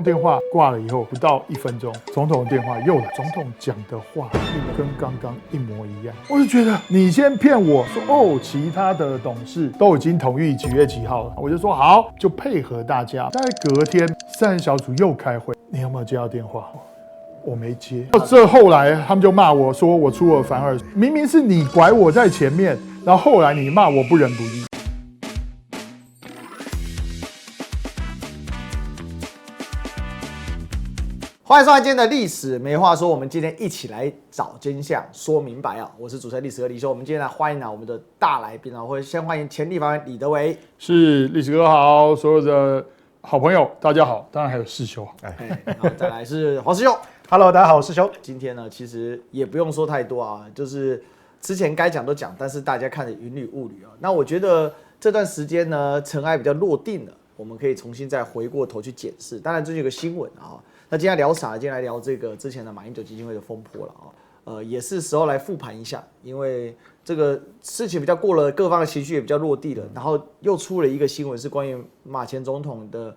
電話掛了以後，不到1分鐘，總統的電話又來，總統講的話跟剛剛一模一樣。我就覺得你先騙我說哦，其他的董事都已經同意幾月幾號了，我就說好，就配合大家。大概隔天3人小組又開會，你有沒有接到電話？我沒接。這後來他們就罵我說我出爾反爾，明明是你拐我在前面，然後後來你罵我不仁不義。歡迎收看今天的歷史沒話說，我們今天一起來找真相，說明白啊！我是主持人歷史哥李修，我們今天來歡迎我們的大來賓啊，我會先歡迎前立法委員李德維，是歷史哥好，所有的好朋友大家好，當然還有世修，然後再來是黃世修，Hello， 大家好，我是世修。今天呢，其實也不用說太多啊，就是之前該講都講，但是大家看得雲裡霧裡啊。那我覺得這段時間呢，塵埃比較落定了，我們可以重新再回過頭去檢視。當然，最近有個新聞啊。那今天聊啥？今天來聊這個之前的馬英九基金會的風波了啊，也是時候來復盤一下，因為這個事情比較過了，各方的情緒也比較落地了，然後又出了一個新聞，是關於馬前總統的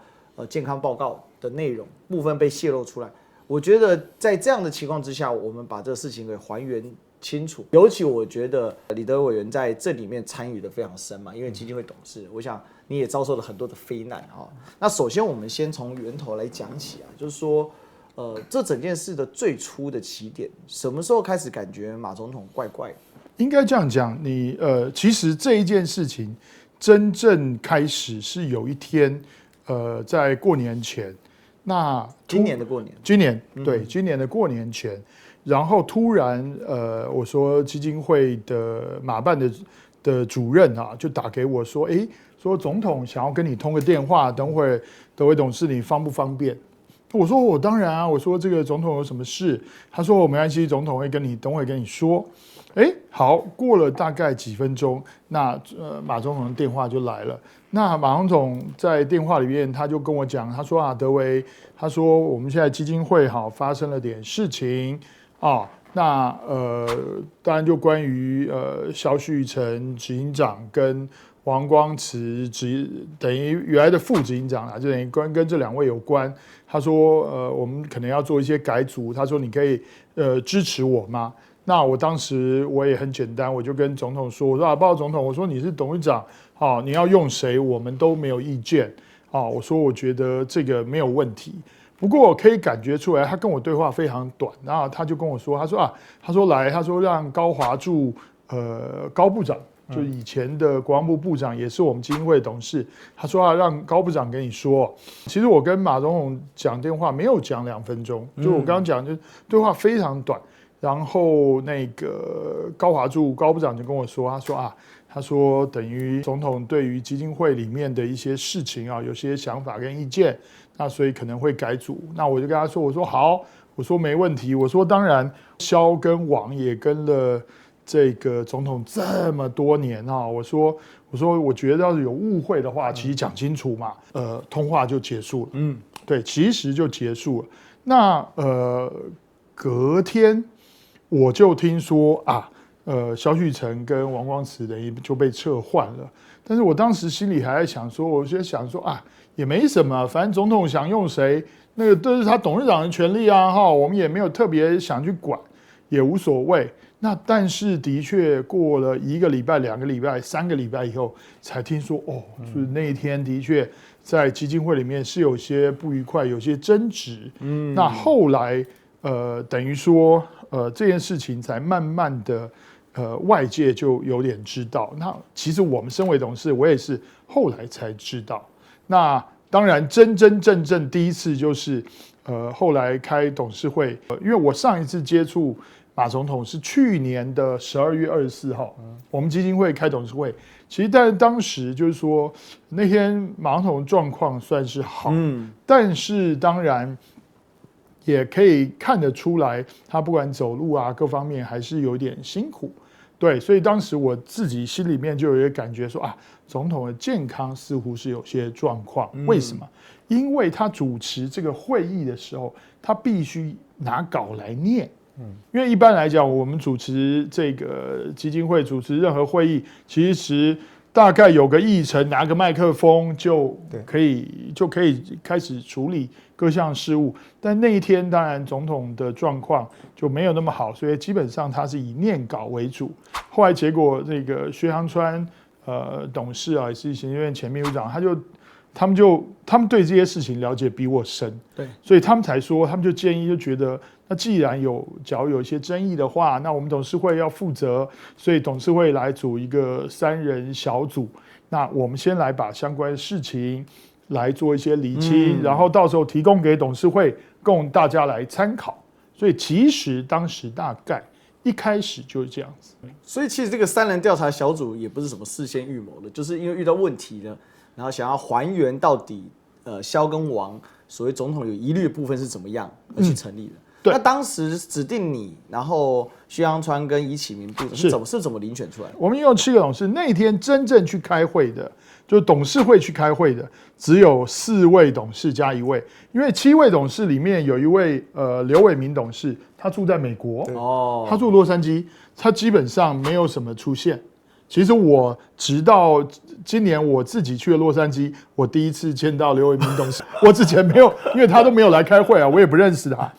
健康報告的內容部分被洩露出來。我覺得在這樣的情況之下，我們把這個事情給還原清楚。尤其我覺得李德維委員在這裡面參與的非常深嘛，因為基金會董事，我想你也遭受了很多的非難啊。那首先我們先從源頭來講起啊，就是說，這整件事的最初的起點，什麼時候開始感覺馬總統怪怪的？應該這樣講，你其實這一件事情真正開始是有一天，在過年前，那今年的過年，今年对，今年的過年前，然後突然我說基金會的馬辦的主任啊，就打給我說，說總統想要跟你通個電話，等會兒德維董事你方不方便？我說我當然啊，我說這個總統有什麼事？他說我沒關係，總統會等會跟你說。好，過了大概幾分鐘，那馬總統的電話就來了。那馬總統在電話裡面他就跟我講，他說啊，德維，他說我們現在基金會發生了點事情啊。那當然就關於蕭旭岑執行長跟王光慈等於原來的副執行長啦，就等於跟這2位有關。他說我們可能要做一些改組，他說你可以支持我嗎？那我當時我也很簡單，我就跟總統說，我說啊，報告總統，我說你是董事長，你要用誰我們都沒有意見啊。我說我覺得這個沒有問題。不過我可以感覺出來，他跟我對話非常短，然後他就跟我說，他說讓高華柱高部長，就以前的國防部部長，也是我們基金會的董事，他說讓高部長跟你說。其實我跟馬總統講電話沒有講2分鐘，就我剛剛講，就對話非常短。然後那個高華柱高部長就跟我說，他說等於總統對於基金會裡面的一些事情啊，有些想法跟意見，那所以可能會改組。那我就跟他說，我說好，我說沒問題，我說當然蕭跟王也跟了這個總統這麼多年啊，我說我覺得要是有誤會的話，其實講清楚嘛，通話就結束了。對，其實就結束了。那隔天我就聽說蕭旭岑跟王光慈等於就被撤換了，但是我當時心裡還在想說，我就想說也沒什麼，反正总統想用誰，那個都是他董事長的權利啊，我們也沒有特別想去管，也無所謂。那但是的確過了1個禮拜、2個禮拜、3個禮拜以後，才聽說就是那一天的確在基金會裡面是有些不愉快，有些爭執。那後來等於說這件事情才慢慢的外界就有點知道。那其實我們身為董事，我也是後來才知道。那當然真正第一次就是後來開董事會，因為我上一次接觸馬總統是去年的12月24號，我們基金會開董事會。其實但當時就是說那天馬總統狀況算是好，但是當然也可以看得出來，他不管走路啊各方面還是有點辛苦。對，所以当時我自己心裡面就有一個感覺說總統的健康似乎是有些狀況。為什麼？因為他主持這個會議的時候，他必須拿稿來念。因為一般來講，我們主持這個基金會主持任何會議，其實大概有個議程，拿個麥克風就可以開始處理各項事務。但那一天當然總統的狀況就沒有那麼好，所以基本上他是以念稿為主。後來結果這個薛香川董事啊，也是行政院前秘書長，他們對這些事情了解比我深，對，所以他們才說，他們就建議，就覺得那既然假如有一些爭議的話，那我們董事會要負責，所以董事會來組一個3人小組，那我們先來把相關的事情來做一些釐清，然後到時候提供給董事會供大家來參考。所以其實當時大概一開始就是這樣子。所以其實這個3人調查小組也不是什麼事先預謀的，就是因為遇到問題呢，然後想要還原到底蕭跟王所謂總統有疑慮的部分是怎麼樣而去成立的。那當時指定你，然後薛香川跟尹啟明部長是怎麼遴選出來的？我們一共7個董事，那天真正去開會的，就是董事會去開會的，只有4位董事加1位，因為7位董事裡面有一位劉偉明董事，他住在美國，他住洛杉矶，他基本上沒有什麼出現。其實我直到今年我自己去了洛杉矶，我第一次見到劉偉明董事。我之前没有，因為他都沒有來開會啊，我也不認識他。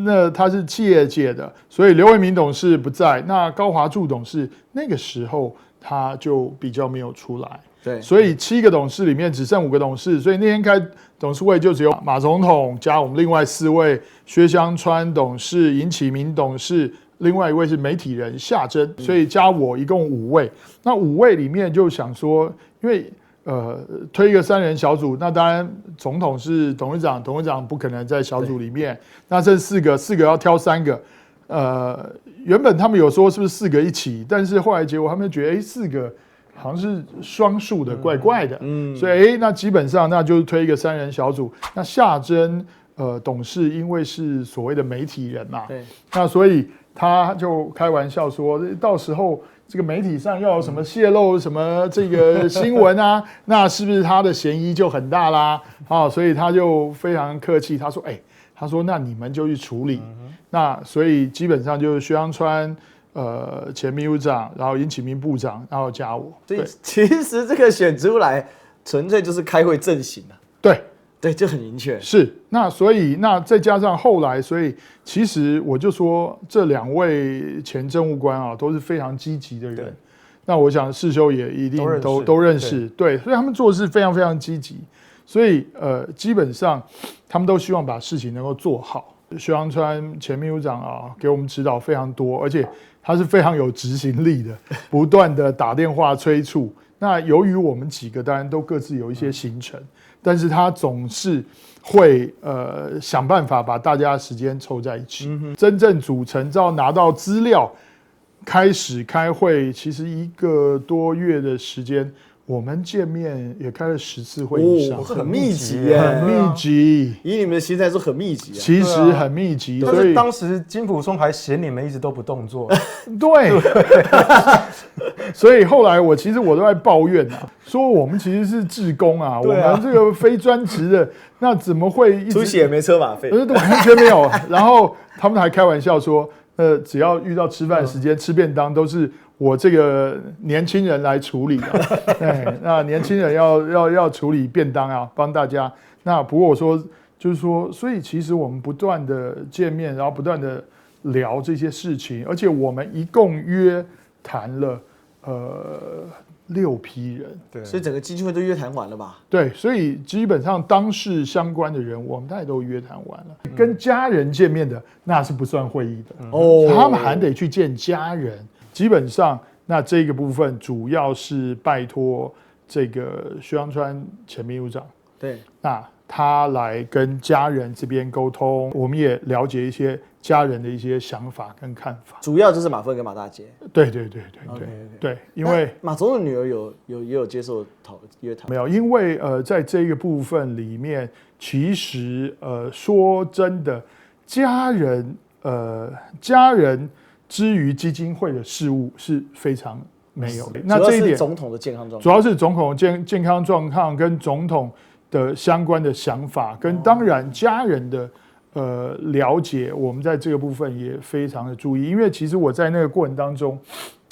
那他是企業界的，所以劉偉明董事不在。那高華柱董事那個時候他就比較沒有出來。對，所以7個董事裡面只剩5個董事，所以那天開董事會就只有馬總統加我們另外4位，薛香川董事、尹啟明董事。另外一位是媒體人夏珍，所以加我一共5位。那5位裡面就想說，因為推一個3人小組，那當然總統是董事長，董事長不可能在小組裡面。那這4個要挑3個。原本他們有說是不是4個一起，但是後來結果他們覺得4個好像是雙數的，怪怪的。所以那基本上那就是推一個3人小組。那夏珍董事因為是所謂的媒體人嘛，那所以他就開玩笑說，到時候這個媒體上要有什麼洩露什麼這個新聞啊，那是不是他的嫌疑就很大啦？所以他就非常客氣，他說那你們就去處理。那所以基本上就是薛香川前秘書長，然後尹啟明部長，然後加我。所以其實這個選出來純粹就是開會陣型啊。對，就很明確。是，那所以那再加上後來，所以其實我就說這2位前政務官啊都是非常積極的人。那我想世修也一定都認識，對，所以他們做事非常非常積極。所以基本上他們都希望把事情能夠做好。薛香川前秘書長啊，給我們指導非常多，而且他是非常有執行力的，不斷的打電話催促。那由於我們幾個當然都各自有一些行程。但是他總是會想辦法把大家的時間湊在一起。真正組成到拿到資料開始開會，其實1個多月的時間，我們見面也開了10次會以上，很密集耶，很密集。以你們的行程來說很密集，其實很密集。但是當時金溥聰還嫌你們一直都不動作。对。所以後來其實我都在抱怨啊，說我們其實是志工啊，我們這個非專職的，那怎麼會一直出血也沒車馬費？完全沒有。然後他們還開玩笑說，只要遇到吃飯時間、吃便當，都是我這個年輕人來處理啊。那年輕人要處理便當啊，幫大家。那不過我說就是說，所以其實我們不斷的見面，然後不斷的聊這些事情，而且我們一共約談了6批人，對，所以整個基金會都約談完了吧？對，所以基本上當事相關的人，我們大概都約談完了。跟家人見面的那是不算會議的，他們還得去見家人。基本上，那這個部分主要是拜託這個薛香川前秘書長，對，那他來跟家人這邊溝通，我們也了解一些家人的一些想法跟看法。主要就是馬芬跟馬大姐。对，因為馬總的女兒也有接受約談。沒有，因為在這個部分裡面，其實說真的，家人之於基金會的事務是非常沒有的。那這一點，總統的健康狀況，主要是總統的健康狀況跟總統的相關的想法，跟當然家人的了解，我們在這個部分也非常的注意。因為其實我在那個過程當中，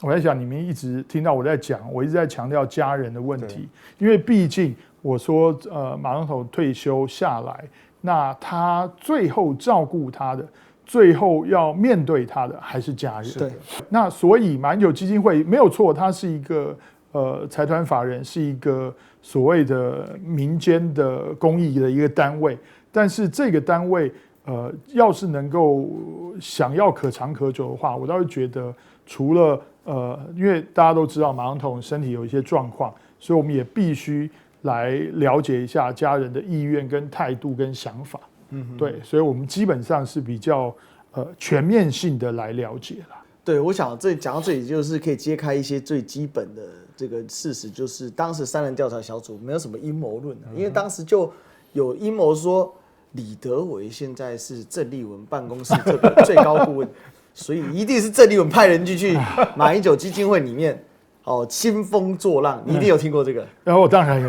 我在想你們一直聽到我在講，我一直在強調家人的問題，因為畢竟我說馬總統退休下來，那他最後照顧他的，最後要面对他的還是家人。对，那所以馬英九基金會沒有錯，它是一個財團法人，是一個所謂的民間的公益的一個單位，但是這個單位要是能夠想要可長可久的話，我倒是覺得除了因為大家都知道馬總統身體有一些狀況，所以我們也必須來了解一下家人的意願跟態度跟想法。對，所以我們基本上是比較全面性的來了解啦。对，我想講到這裡，就是可以揭開一些最基本的這個事實，就是當時3人調查小組沒有什麼陰謀論，因為當時就有陰謀說李德維現在是鄭麗文辦公室這個最高顧問，所以一定是鄭麗文派人進去馬英九基金會裡面興風作浪，你一定有聽過這個？然後我當然有，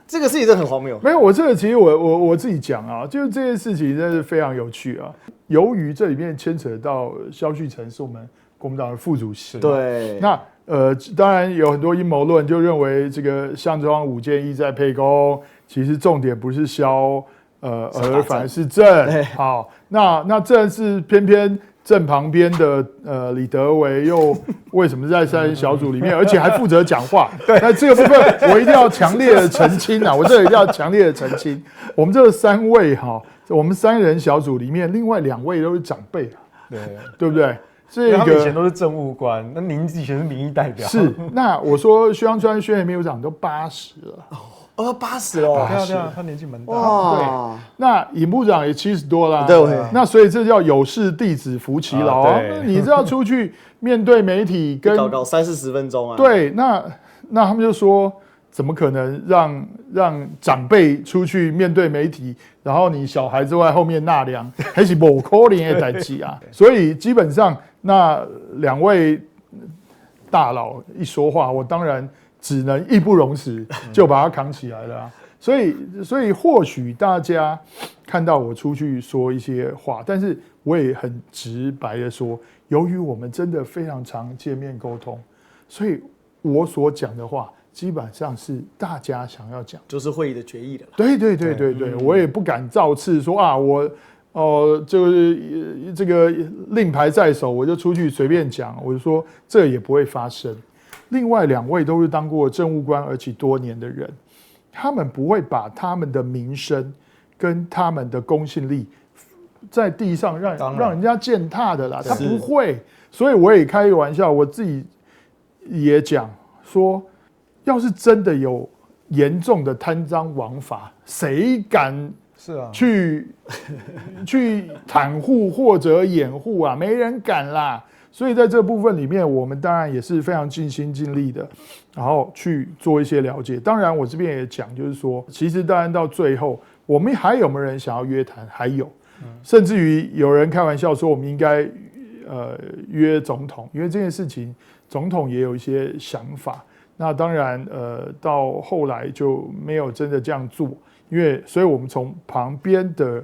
這個事情真的很荒謬。沒有，我這個其實我自己講啊，就是這件事情真的是非常有趣啊。由於這裡面牽扯到蕭旭岑是我們國民黨的副主席，對，那當然有很多陰謀論，就認為這個項莊舞劍意在沛公，其實重點不是蕭而反而是鄭。好，那鄭是偏偏鄭旁邊的李德維又為什麼在3人小組裡面，而且還負責講話？對，那這個部分我一定要強烈的澄清啊！我這裡一定要強烈的澄清，我們這3位哈，我們3人小組裡面，另外2位都是長輩啊，對不对？他們以前都是政務官，那您以前是民意代表。是，那我說薛湘川、薛逸民秘書長都80了。80了，對啊，他年紀蠻大。對，那尹部長也70多啦。對，那所以這叫有事弟子服其勞。你知道出去面對媒體跟搞30-40分鐘啊？對，那他們就說，怎麼可能讓長輩出去面對媒體，然後你小孩子在後面納涼，還是不可能的代誌啊？所以基本上那2位大佬一說話，我當然只能義不容辭，就把他扛起來了啊。所以或許大家看到我出去說一些話，但是我也很直白的說，由於我們真的非常常見面溝通，所以我所講的話基本上是大家想要講，就是會議的決議的。對，我也不敢造次說啊，我這個令牌在手，我就出去隨便講，我就說這也不會發生。另外2位都是當過政務官而且多年的人，他們不會把他們的名聲跟他們的公信力在地上讓人家踐踏的啦，他不會。所以我也開個玩笑，我自己也講說，要是真的有嚴重的貪贓枉法，誰敢去袒護或者掩護啊？沒人敢啦。所以在這部分裡面，我們當然也是非常盡心盡力的，然後去做一些了解。當然，我這邊也講，就是說，其實當然到最後，我們還有沒有人想要約談？還有，甚至於有人開玩笑說，我們應該約總統，因為這件事情，總統也有一些想法。那當然，到後來就沒有真的這樣做，因為所以我們從旁邊的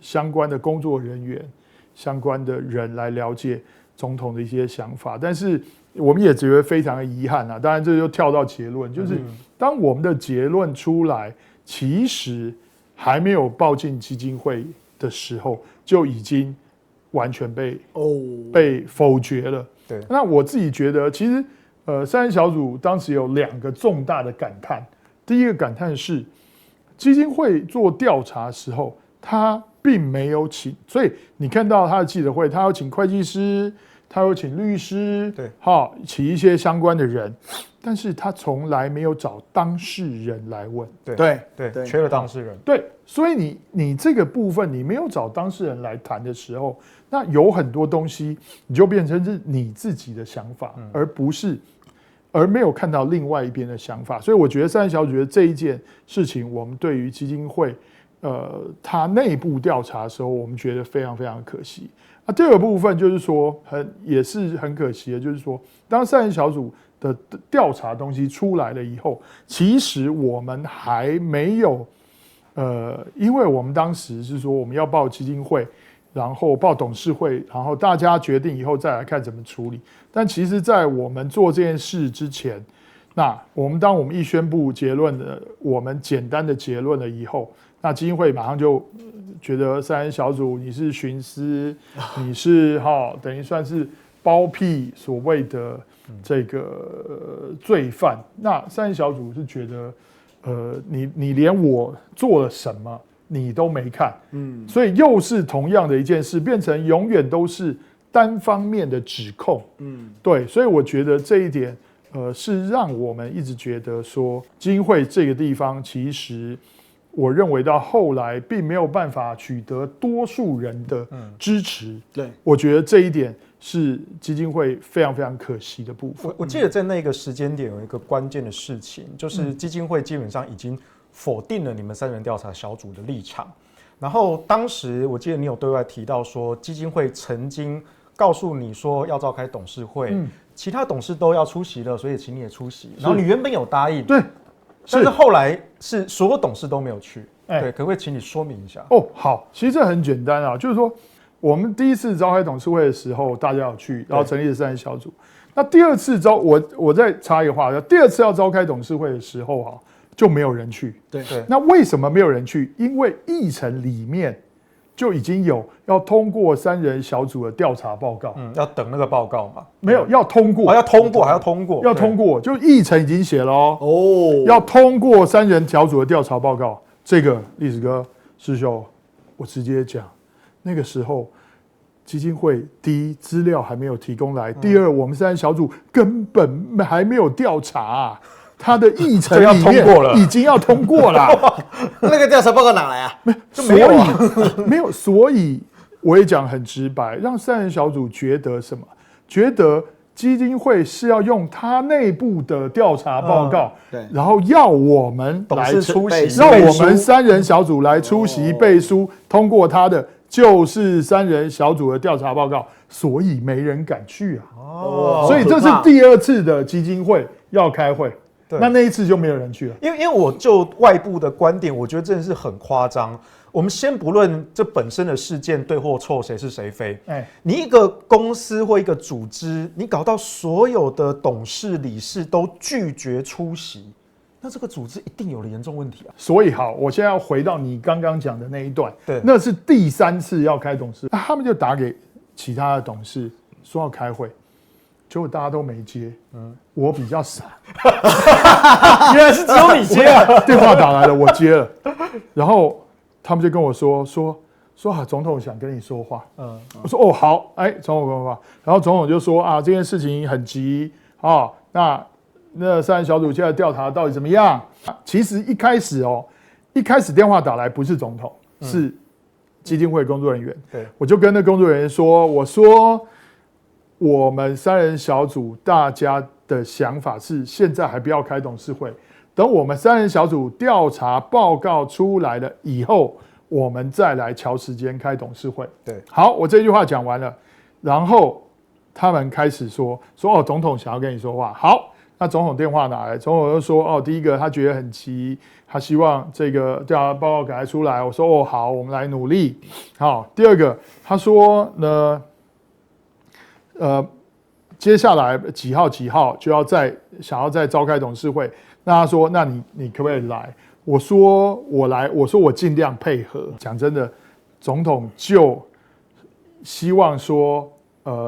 相關的工作人員。相關的人來了解總統的一些想法，但是我們也覺得非常的遺憾啊。當然，這就跳到結論，就是當我們的結論出來，其實還沒有報進基金會的時候，就已經完全被否決了。對，那我自己覺得，其實3人小組當時有2個重大的感嘆。第一個感嘆是，基金會做調查的時候，他並沒有請，所以你看到他的記者會，他有請會計師，他有請律師，對，好，請一些相關的人，但是他從來沒有找當事人來問，對，缺了當事人，對，所以你這個部分你沒有找當事人來談的時候，那有很多東西你就變成是你自己的想法，而沒有看到另外一邊的想法，所以我覺得3人小組覺得這一件事情，我們對於基金會。他內部調查的時候，我們覺得非常非常可惜。第二個部分就是說，也是很可惜的，就是說，當3人小組的調查東西出來了以後，其實我們還沒有，因為我們當時是說我們要報基金會，然後報董事會，然後大家決定以後再來看怎麼處理。但其實，在我們做這件事之前，那當我們一宣布結論了，我們簡單的結論了以後，那基金會馬上就覺得三人小組你是徇私，你是等於算是包庇所謂的這個罪犯。那三人小組是覺得，你連我做了什麼你都沒看，所以又是同樣的一件事，变成永遠都是單方面的指控，对，所以我覺得這一點，是讓我們一直覺得說，基金會這個地方，其實我認為到後來並沒有辦法取得多數人的支持，對，我覺得這一點是基金會非常非常可惜的部分。我記得在那個時間點有一個關鍵的事情，就是基金會基本上已經否定了你們三人調查小組的立場。然後当時我記得你有对外提到說，基金会曾經告訴你說要召開董事會，其他董事都要出席了，所以請你也出席。然後你原本有答應，对，但是後來是所有董事都沒有去。对，可不可以請你說明一下？好，其實這很簡單啊，就是說我們第一次召開董事會的時候，大家有去，然後成立了三人小組。那第二次我再插一個話，第二次要召開董事會的時候就沒有人去。對，那為什麼沒有人去？因為議程裡面就已經有要通過三人小組的調查報告，要等那個報告嘛？沒有，要通過，要通過，還要通過，要通過，就議程已經寫了要通過三人小組的調查報告。這個歷史哥師兄，我直接講，那個時候基金會第一資料還沒有提供來，第二我們三人小組根本還沒有調查他的議程裡面已經要通過了，那個調查報告哪來啊？所以我也講很直白，讓三人小組覺得什麼？覺得基金會是要用他內部的調查報告，然後要我們來出席，讓我們三人小組來出席背書，通過他的就是三人小組的調查報告，所以沒人敢去所以這是第二次的基金會要開會。那一次就沒有人去了，因為我就外部的觀點，我覺得真的是很誇張。我們先不論這本身的事件對或錯，誰是誰非，你一個公司或一個組織，你搞到所有的董事、理事都拒絕出席，那這個組織一定有了嚴重問題啊。所以好，我現在要回到你剛剛講的那一段，那是第三次要開董事，他們就打給其他的董事說要開會。結果大家都沒接，我比較傻，原來是只有你接啊！電話打來了，我接了，然後他們就跟我說總統想跟你說話，我說好，總統跟我說話，然後總統就說這件事情很急那三人小組現在調查到底怎麼樣？其實一開始電話打來不是總統，是基金會工作人員，我就跟那工作人員說，我說。我們三人小組大家的想法是，現在還不要開董事會，等我們三人小組調查報告出來了以後，我們再來喬時間開董事會。對，好，我這句話講完了，然後他們開始說總統想要跟你說話。好，那總統電話拿來，總統就說第一個他覺得很急，他希望這個調查報告趕快出來。我說好，我們來努力。好，第二個他說呢。接下來幾號就要想要再召開董事會，那他說，那你可不可以來？我說我來，我說我盡量配合。講真的，總統就希望說，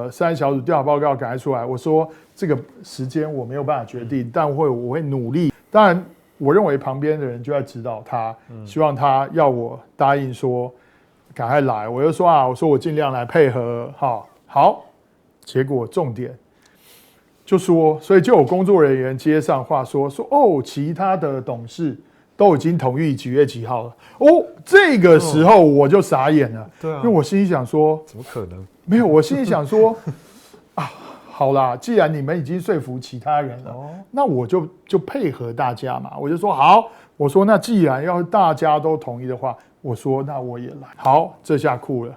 三人小組調查報告趕快出來。我說這個時間我沒有辦法決定，但我會努力。當然，我認為旁邊的人就在指導他，希望他要我答應說趕快來。我就說我說我盡量來配合。好。結果重點就說，所以就有工作人員接上話說其他的董事都已經同意幾月幾號了。這個時候我就傻眼了，因為我心裡想說，怎麼可能？沒有，我心裡想說好啦，既然你們已經說服其他人了，那我就配合大家嘛。我就說好，我說那既然要大家都同意的話，我說那我也來。好，這下酷了，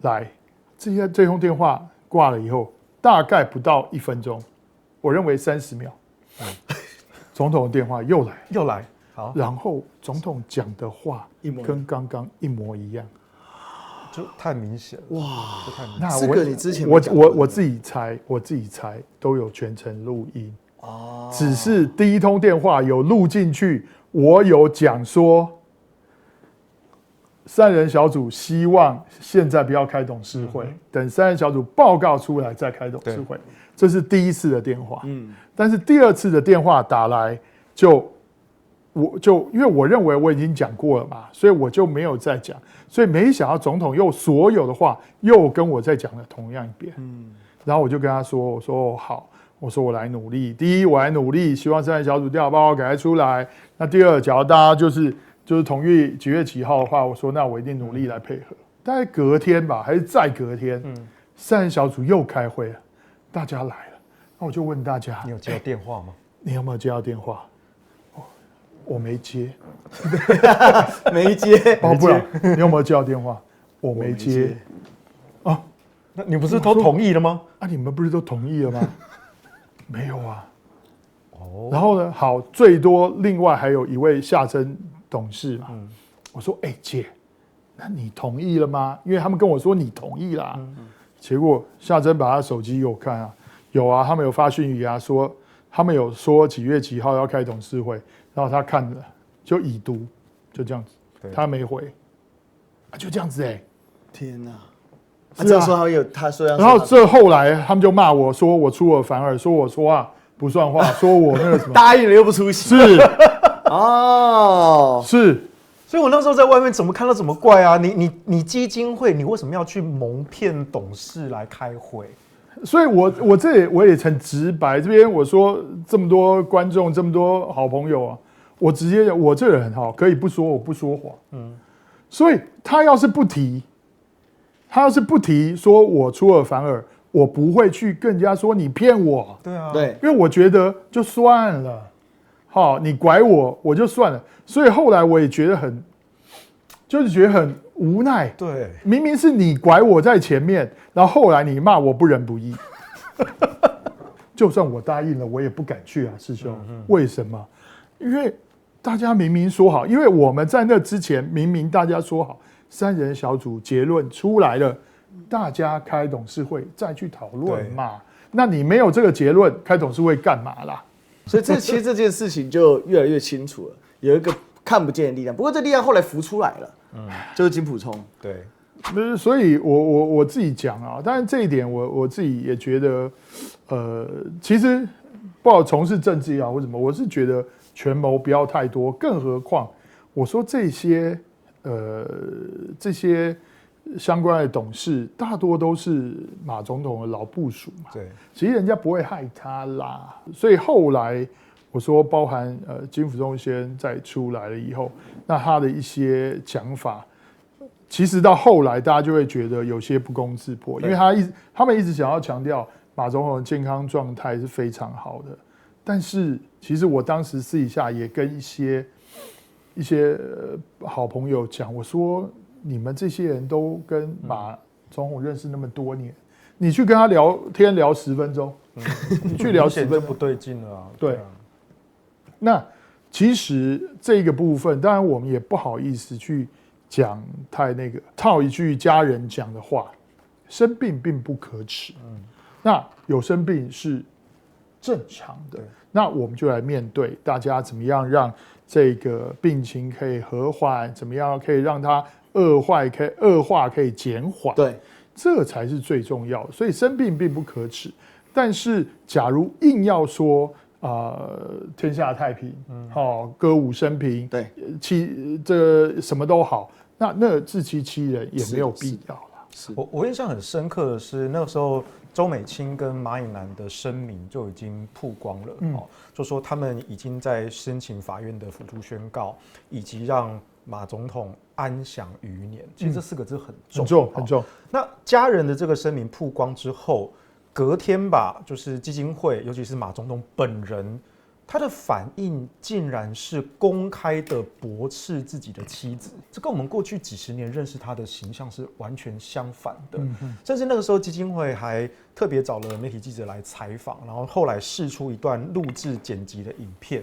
來，這通電話掛了以後，大概不到1分鐘，我認為30秒，總統的電話又來，好，然後總統講的話跟剛剛一模一樣，就太明顯了。哇，就太明顯。那这个你之前沒講過我自己猜都有全程錄音哦，只是第一通電話有錄進去，我有講說。三人小組希望現在不要開董事會，等三人小組報告出來再開董事會。這是第一次的電話。但是第二次的電話打來，因為我認為我已經講過了嘛，所以我就沒有再講。所以沒想到總統又所有的話又跟我再講了同樣一遍。然後我就跟他說：“我說好，我說我來努力。第一，我來努力，希望三人小組調查報告趕快出來。那第二，假如大家就是同意幾月幾號的話，我說那我一定努力來配合。大概隔天吧，還是再隔天，三人小組又開會了，大家來了。那我就問大家，你有接到電話嗎？你有沒有接到電話？我沒接，沒接。不然你有沒有接到電話？我沒接。啊，那你不是都同意了嗎？啊，你們不是都同意了嗎？沒有啊。然後呢？好，最多另外還有一位夏珍董事嘛，我說姐，那你同意了嗎？因為他們跟我說你同意啦，結果夏珍把他手機給我看啊，有啊，他們有發訊息啊，說他們有說幾月幾號要開董事會，然後他看了就已讀，就這樣子，他沒回，就這樣子天哪！是啊，他說要，然後這後來他們就罵我說我出爾反爾，說我說話不算話，說我那個什麼答應了又不出席，是。哦，是，所以我那時候在外面怎麼看都怎麼怪啊！你基金會，你為什麼要去蒙騙董事來開會？所以我也很直白，這邊我說這麼多觀眾，這麼多好朋友啊，我直接我這個人很好，可以不說我不說謊，所以他要是不提說我出爾反爾，我不會去跟人家說你騙我，對啊，對，因為我覺得就算了。好，你拐我就算了，所以後來我也覺得很無奈。對，明明是你拐我在前面，然後後來你罵我不仁不義，就算我答應了，我也不敢去啊，師兄。為什麼？因為大家明明說好，因為我們在那之前明明大家說好，三人小組結論出來了，大家開董事會再去討論嘛。那你沒有這個結論，開董事會幹嘛啦？所以其實這件事情就越來越清楚了，有一個看不見的力量。不過這力量後來浮出來了，就是金溥聰。對，所以我自己講啊，當然這一點我自己也覺得，其實不好從事政治也好或什麼，我是覺得權謀不要太多，更何況我說這些相關的董事大多都是馬總統的老部屬嘛，對，其實人家不會害他啦。所以後來我說，包含金溥聰先再出來了以後，那他的一些講法，其實到後來大家就會覺得有些不攻自破，因為他們一直想要強調馬總統的健康狀態是非常好的，但是其實我當時私底下也跟一些好朋友講，我說。你們這些人都跟馬總統認識那麼多年，你去跟他聊天聊10分鐘，你去聊10分鐘不對勁了啊。對啊，那其實這個部分，當然我們也不好意思去講太那個，套一句家人講的話，生病並不可恥，那有生病是正常的，那我們就來面對，大家怎麼樣讓這個病情可以和緩，怎麼樣可以讓它惡化可以減緩，對，這才是最重要的。所以生病並不可恥，但是假如硬要說天下太平，歌舞升平，對，這什麼都好，那自欺欺人也沒有必要啦。我印象很深刻的是，那個時候周美青跟馬英九的聲明就已經曝光了，就說他們已經在申請法院的輔助宣告，以及讓馬總統安享餘年。其實這4個字很重，很重。那家人的這個聲明曝光之後，隔天吧，就是基金會，尤其是馬總統本人，他的反應竟然是公開的駁斥自己的妻子，這跟我們過去幾十年認識他的形象是完全相反的。甚至那個時候基金會還特別找了媒體記者來採訪，然後後來釋出一段錄製剪輯的影片。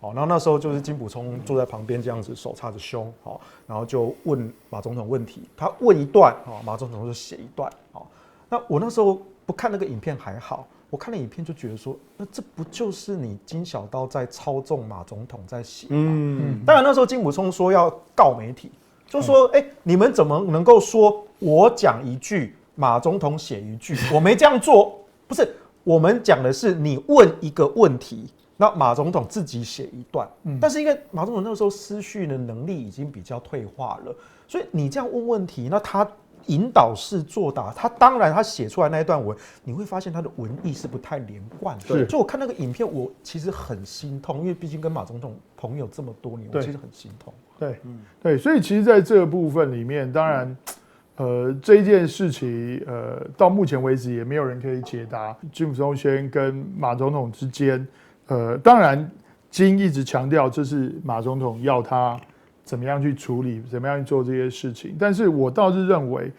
好，然後那時候就是金溥聰坐在旁邊這樣子手插着胸，好，然後就問馬總統問題，他問一段，馬總統就寫一段，好，那我那時候不看那個影片還好，我看了影片就覺得說，那這不就是你金小刀在操縱馬總統在寫嗎？當然那時候金溥聰說要告媒體，就說，你們怎麼能夠說我講一句，馬總統寫一句，我沒這樣做，不是。我們講的是你問一個問題，那馬總統自己寫一段，但是因為馬總統那個時候思緒的能力已經比較退化了，所以你這樣問問題，那他引導式作答，他當然他寫出來那一段文，你會發現他的文意是不太連貫的。所以我看那個影片，我其實很心痛，因為畢竟跟馬總統朋友這麼多年，我其實很心痛。對，所以其實在這個部分裡面，當然。這一件事情，到目前為止也沒有人可以解答金溥聰先跟馬總統之間，當然金一直強調這是馬總統要他怎麼樣去處理，怎麼樣去做這些事情，但是我倒是認為，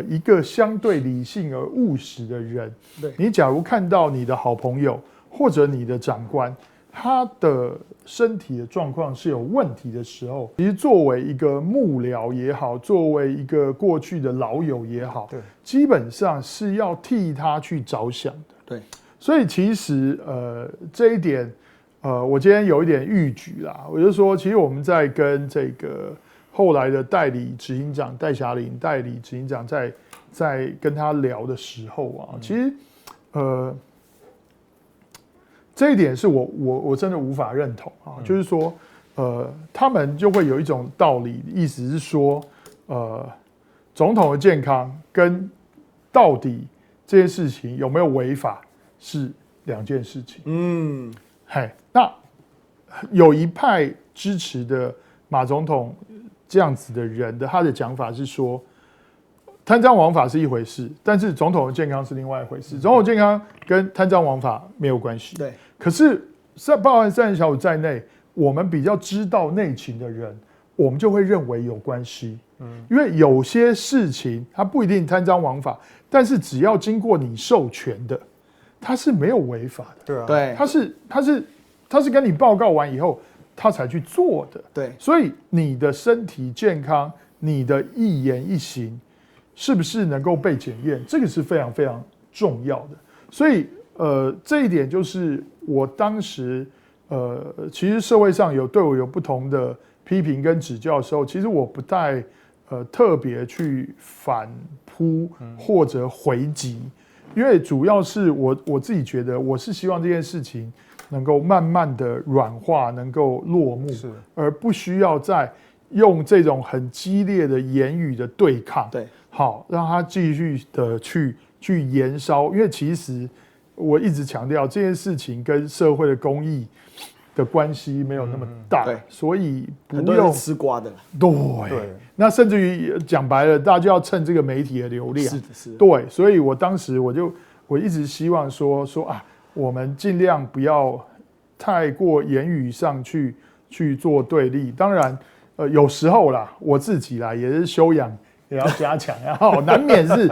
一個相對理性而務實的人，你假如看到你的好朋友或者你的長官，他的身體的狀況是有問題的時候，其實作為一個幕僚也好，作為一個過去的老友也好，基本上是要替他去着想的。對，所以其實這一點，我今天有一點預舉啦，我就說，其實我們在跟這個後來的代理執行長戴霞玲代理執行長在跟他聊的時候啊，其實這一點是我真的無法認同啊，就是說，他們就會有一種道理，意思是說，總統的健康跟到底這件事情有沒有違法是兩件事情。那有一派支持的馬總統這樣子的人的他的講法是說，貪贓枉法是一回事，但是總統的健康是另外一回事。總統健康跟貪贓枉法沒有關係。對。可是，包含3人小組在內，我們比較知道內情的人，我們就會認為有關係。因為有些事情它不一定貪贓枉法，但是只要經過你授權的，它是沒有違法的。對，它是跟你報告完以後，他才去做的。對，所以你的身體健康，你的一言一行，是不是能夠被檢驗，這個是非常非常重要的。所以。這一點就是我當時，其實社會上對我有不同的批評跟指教的時候，其實我不太特別去反撲或者回擊，因為主要是我自己覺得，我是希望這件事情能夠慢慢的軟化，能夠落幕，而不需要再用這種很激烈的言語的對抗，好讓它繼續的去延燒，因為其實。我一直強調這件事情跟社會的公益的關係沒有那麼大，所以不用很多人吃瓜的。對，那甚至於講白了，大家就要蹭這個媒體的流量。是的。對，所以我當時我一直希望說啊，我們盡量不要太過言語上去做對立。當然，有時候啦，我自己啦也是修養也要加強，然後難免是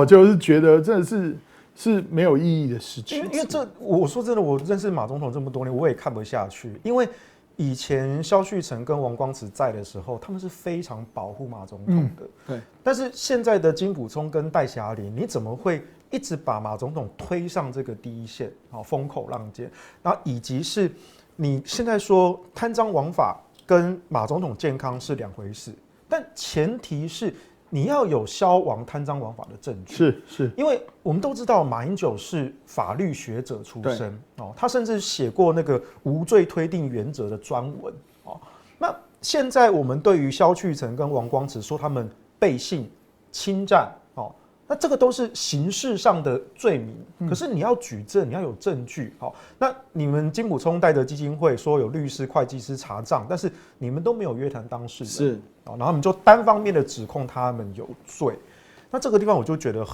就是覺得真的是沒有意義的事情。因为我說真的，我認識馬總統這麼多年，我也看不下去。因為以前蕭旭岑跟王光慈在的時候，他們是非常保護馬總統的。對。但是現在的金溥聰跟戴霞玲，你怎麼會一直把馬總統推上這個第一線？風口浪尖。然後以及是你現在說貪贓枉法跟馬總統健康是兩回事，但前提是。你要有消亡貪贓枉法的證據，是，因為我們都知道馬英九是法律學者出身他甚至寫過那個無罪推定原則的專文那現在我們對於蕭旭岑跟王光慈說他們背信、侵占那這個都是形式上的罪名，可是你要舉證，你要有證據。那你們金溥聰帶的基金會說有律師、會計師查賬，但是你們都沒有約談當事人，然後他們就單方面的指控他們有罪。那這個地方我就覺得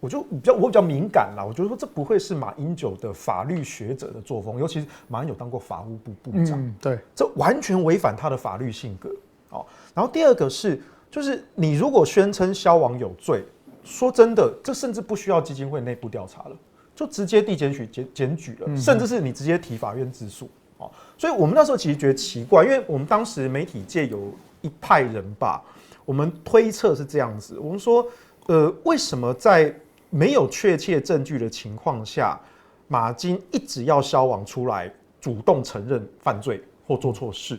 我比較敏感啦。我覺得說這不會是馬英九的法律學者的作風，尤其是馬英九當過法務部部長，對，這完全違反他的法律性格。然後第二個就是你如果宣稱蕭王有罪。說真的，這甚至不需要基金會內部調查了，就直接遞檢舉了，甚至是你直接提法院自訴所以我們那時候其實覺得奇怪，因為我們當時媒體界有一派人吧，我們推測是這樣子，我們說，為什麼在沒有確切證據的情況下，馬金一直要消亡出來，主動承認犯罪或做錯事，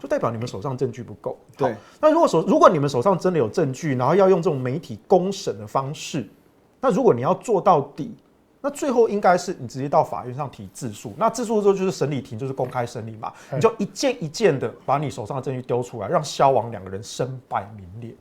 就代表你們手上證據不夠。對，那如果你們手上真的有證據，然後要用這種媒體公審的方式，那如果你要做到底，那最後應該是你直接到法院上提自訴，那自訴之後就是審理庭，就是公開审理嘛，你就一件一件的把你手上的證据丟出來，讓消亡2個人身敗名裂。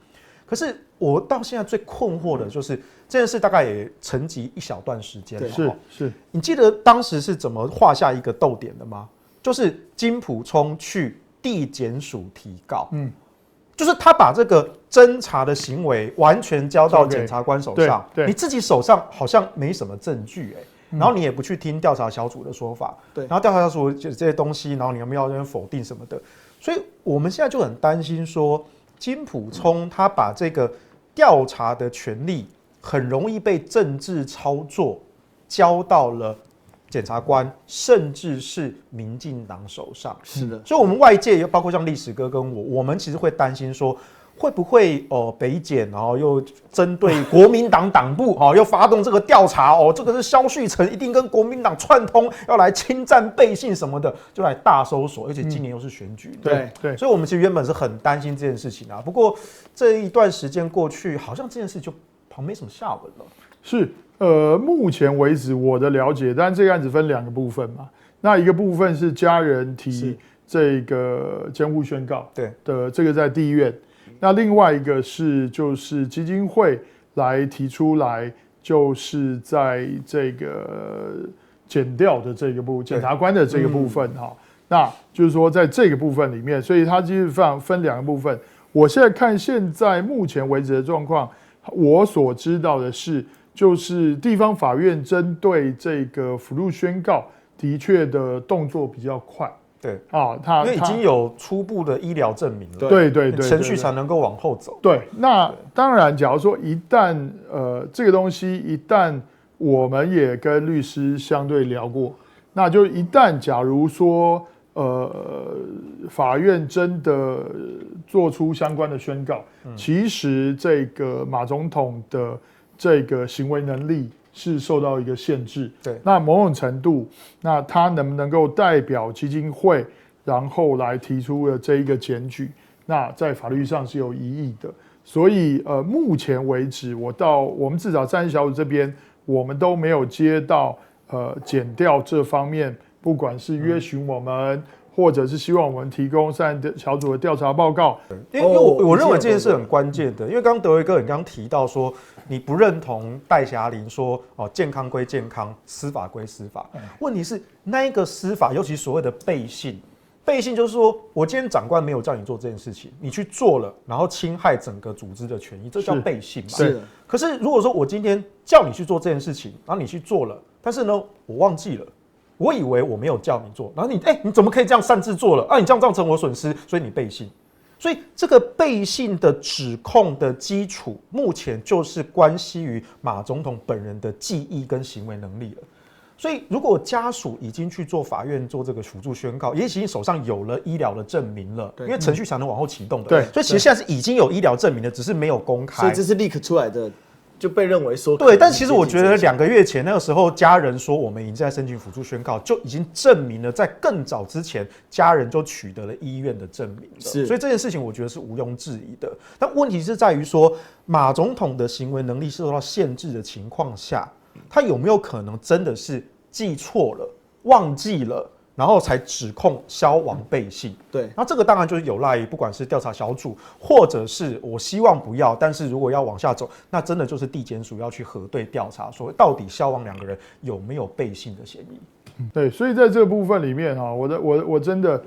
可是我到現在最困惑的就是這件事大概也沉寂一小段時間了。是，你記得當時是怎麼畫下一個逗點的嗎？就是金溥聰去地檢署提告，就是他把這個偵查的行為完全交到檢察官手上，你自己手上好像沒什麼證據然後你也不去聽調查小組的說法，然後調查小組這些東西，然後你有沒有要否定什麼的，所以我們現在就很擔心說，金溥聰他把這個調查的權力很容易被政治操作交到了檢察官，甚至是民進黨手上。是的，所以我們外界包括像歷史哥跟我们其實會擔心說，會不會北檢然後又針對國民黨黨部又發動這個調查這個是蕭旭岑一定跟國民黨串通，要來侵占背信什麼的，就來大搜索，而且今年又是選舉。對，所以我們其實原本是很擔心這件事情不過這一段時間過去，好像這件事就好像沒什麼下文了。是。目前為止我的了解，但這個案子分2個部分嘛。那一個部分是家人提這個監護宣告的，這個在地院。那另外一個是就是基金會來提出來，就是在這個檢調的這個檢察官的這個部分那就是說在這個部分裡面，所以它基本上分2個部分。我現在看現在目前為止的狀況，我所知道的是，就是地方法院針對這個輔助宣告的確的動作比較快，因為已經有初步的醫療證明了，對，程序才能夠往後走。對，那當然，假如說一旦這個東西一旦我們也跟律師相對聊過，那就一旦假如說法院真的做出相關的宣告，其實這個馬總統的這個行為能力是受到一個限制，那某種程度，那他能不能夠代表基金會，然後來提出了這一個檢舉，那在法律上是有疑義的。所以目前為止，我們至少戰士小組這邊，我們都沒有接到檢調這方面，不管是約詢我們，或者是希望我們提供戰士小組的調查報告。因為我認為這件事很關鍵的，因為剛剛德維哥你剛剛提到說，你不認同戴霞玲說健康歸健康，司法歸司法。問題是那一個司法，尤其所謂的背信，背信就是說我今天長官沒有叫你做這件事情，你去做了，然後侵害整個組織的權益，這叫背信嘛？是。可是如果說我今天叫你去做這件事情，然後你去做了，但是呢我忘記了。我以為我沒有叫你做，然後你怎麼可以這樣擅自做了？你這樣造成我損失，所以你背信。所以這個背信的指控的基礎，目前就是關係於馬總統本人的記憶跟行為能力了。所以如果家屬已經去做法院做這個輔助宣告，也已經手上有了醫療的證明了，因為程序才能往後啟動的。對，所以其實現在是已經有醫療證明的，只是沒有公開。所以這是 leak 出來的。就被認為說對，但其實我覺得2個月前那個時候，家人說我們已經在申請輔助宣告，就已經證明了在更早之前，家人就取得了醫院的證明了。所以這件事情我覺得是毋庸置疑的。但問題是在於說，馬總統的行為能力受到限制的情況下，他有沒有可能真的是記錯了、忘記了？然後才指控消亡背信，對，那這個當然就是有賴於不管是調查小組，或者是我希望不要，但是如果要往下走，那真的就是地檢署要去核對調查，說到底消亡2個人有沒有背信的嫌疑。對，所以在這個部分裡面我真的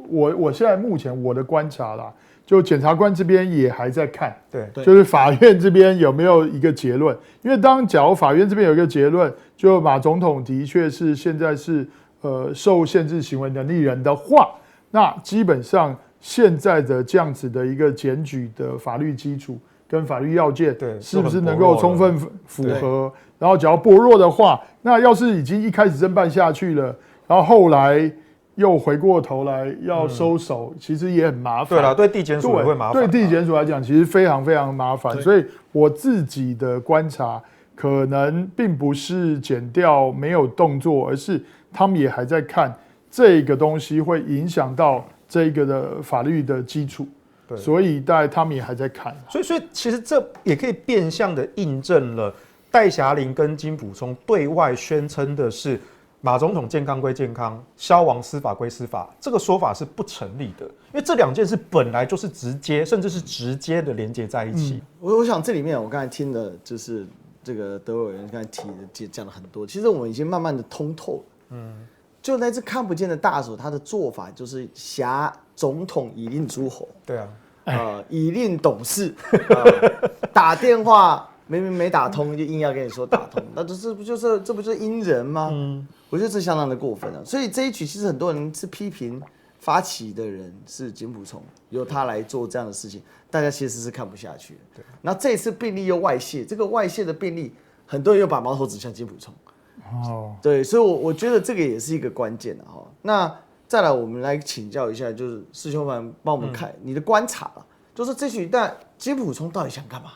我現在目前我的觀察啦，就檢察官這邊也還在看，對，就是法院這邊有沒有一個結論？因為假如法院這邊有一個結論，就馬總統的確是現在是受限制行為能力人的話，那基本上現在的這樣子的一個檢舉的法律基礎跟法律要件，是不是能夠充分符合？然後只要薄弱的話，那要是已經一開始偵辦下去了，然後後來又回過頭來要收手，其實也很麻煩。對啦，對地檢署也會麻煩。對地檢署來講，其實非常非常麻煩。所以我自己的觀察，可能並不是檢調沒有動作，而是他們也還在看這個東西會影響到這個的法律的基礎。所以大概他們也還在看。所以其實這也可以變相的印證了戴霞玲跟金溥聰對外宣稱的是馬總統健康歸健康，蕭王司法歸司法，這個說法是不成立的，因為這兩件事本來就是直接，甚至是直接的連接在一起。我想這裡面我剛才聽的就是這個德委委員剛才提的講了很多，其實我們已經慢慢的通透了。就那只看不見的大手，他的做法就是挾總統以令諸侯。对啊，以令董事，打電話明明沒打通，就硬要跟你說打通，那這不就是陰人嗎？我覺得這相當的過分啊。所以這一曲其實很多人是批評發起的人是金溥聰，由他來做這樣的事情，大家其實是看不下去的。那這次病例又外洩，這個外洩的病例，很多人又把矛頭指向金溥聰。對，所以我覺得這個也是一個關鍵的哈。那再來，我們來請教一下，就是士修們幫我們看你的觀察了，就是這曲但金溥聰到底想幹嘛？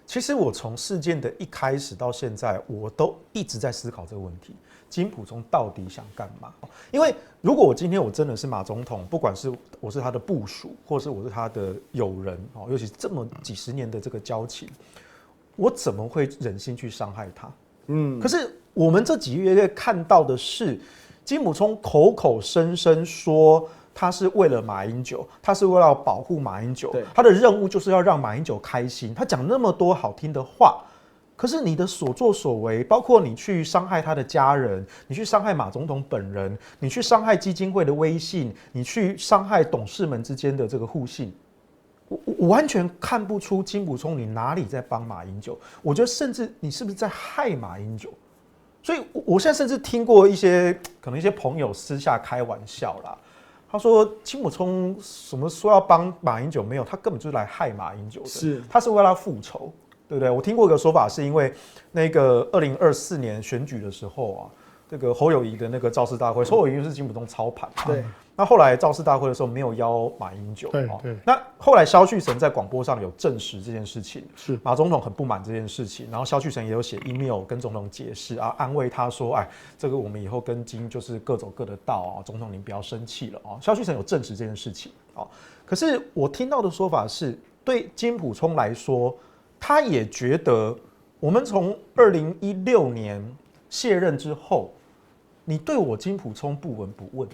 其實我從事件的一開始到現在，我都一直在思考這個問題：金溥聰到底想幹嘛？因為如果我今天我真的是馬總統，不管是我是他的部屬，或是我是他的友人，尤其這麼幾十年的這個交情，我怎麼會忍心去傷害他？可是我們這幾個月看到的是，金溥聰口口聲聲說他是為了馬英九，他是為了保護馬英九，他的任務就是要讓馬英九開心。他講那麼多好聽的話，可是你的所作所為，包括你去傷害他的家人，你去傷害馬總統本人，你去傷害基金會的威信，你去傷害董事們之間的這個互信。我完全看不出金溥聰你哪裡在幫馬英九，我覺得甚至你是不是在害馬英九？所以我現在甚至聽過可能一些朋友私下開玩笑啦，他說金溥聰什麼說要幫馬英九，沒有，他根本就是來害馬英九的，他是為了復仇，對不對？我聽過一個說法，是因為那個2024年選舉的時候啊，這個侯友宜的那個造勢大會，侯友宜是金溥聰操盤嘛，對。那後來造勢大會的時候沒有邀馬英九，對。那後來蕭旭岑在廣播上有證實這件事情，是馬總統很不滿這件事情，然後蕭旭岑也有寫 email 跟總統解釋啊，安慰他說，哎，這個我們以後跟金就是各走各的道啊，總統您不要生氣了啊。蕭旭岑有證實這件事情啊，可是我聽到的說法是，對金溥聰來說，他也覺得我們從2016年卸任之後，你對我金溥聰不聞不問。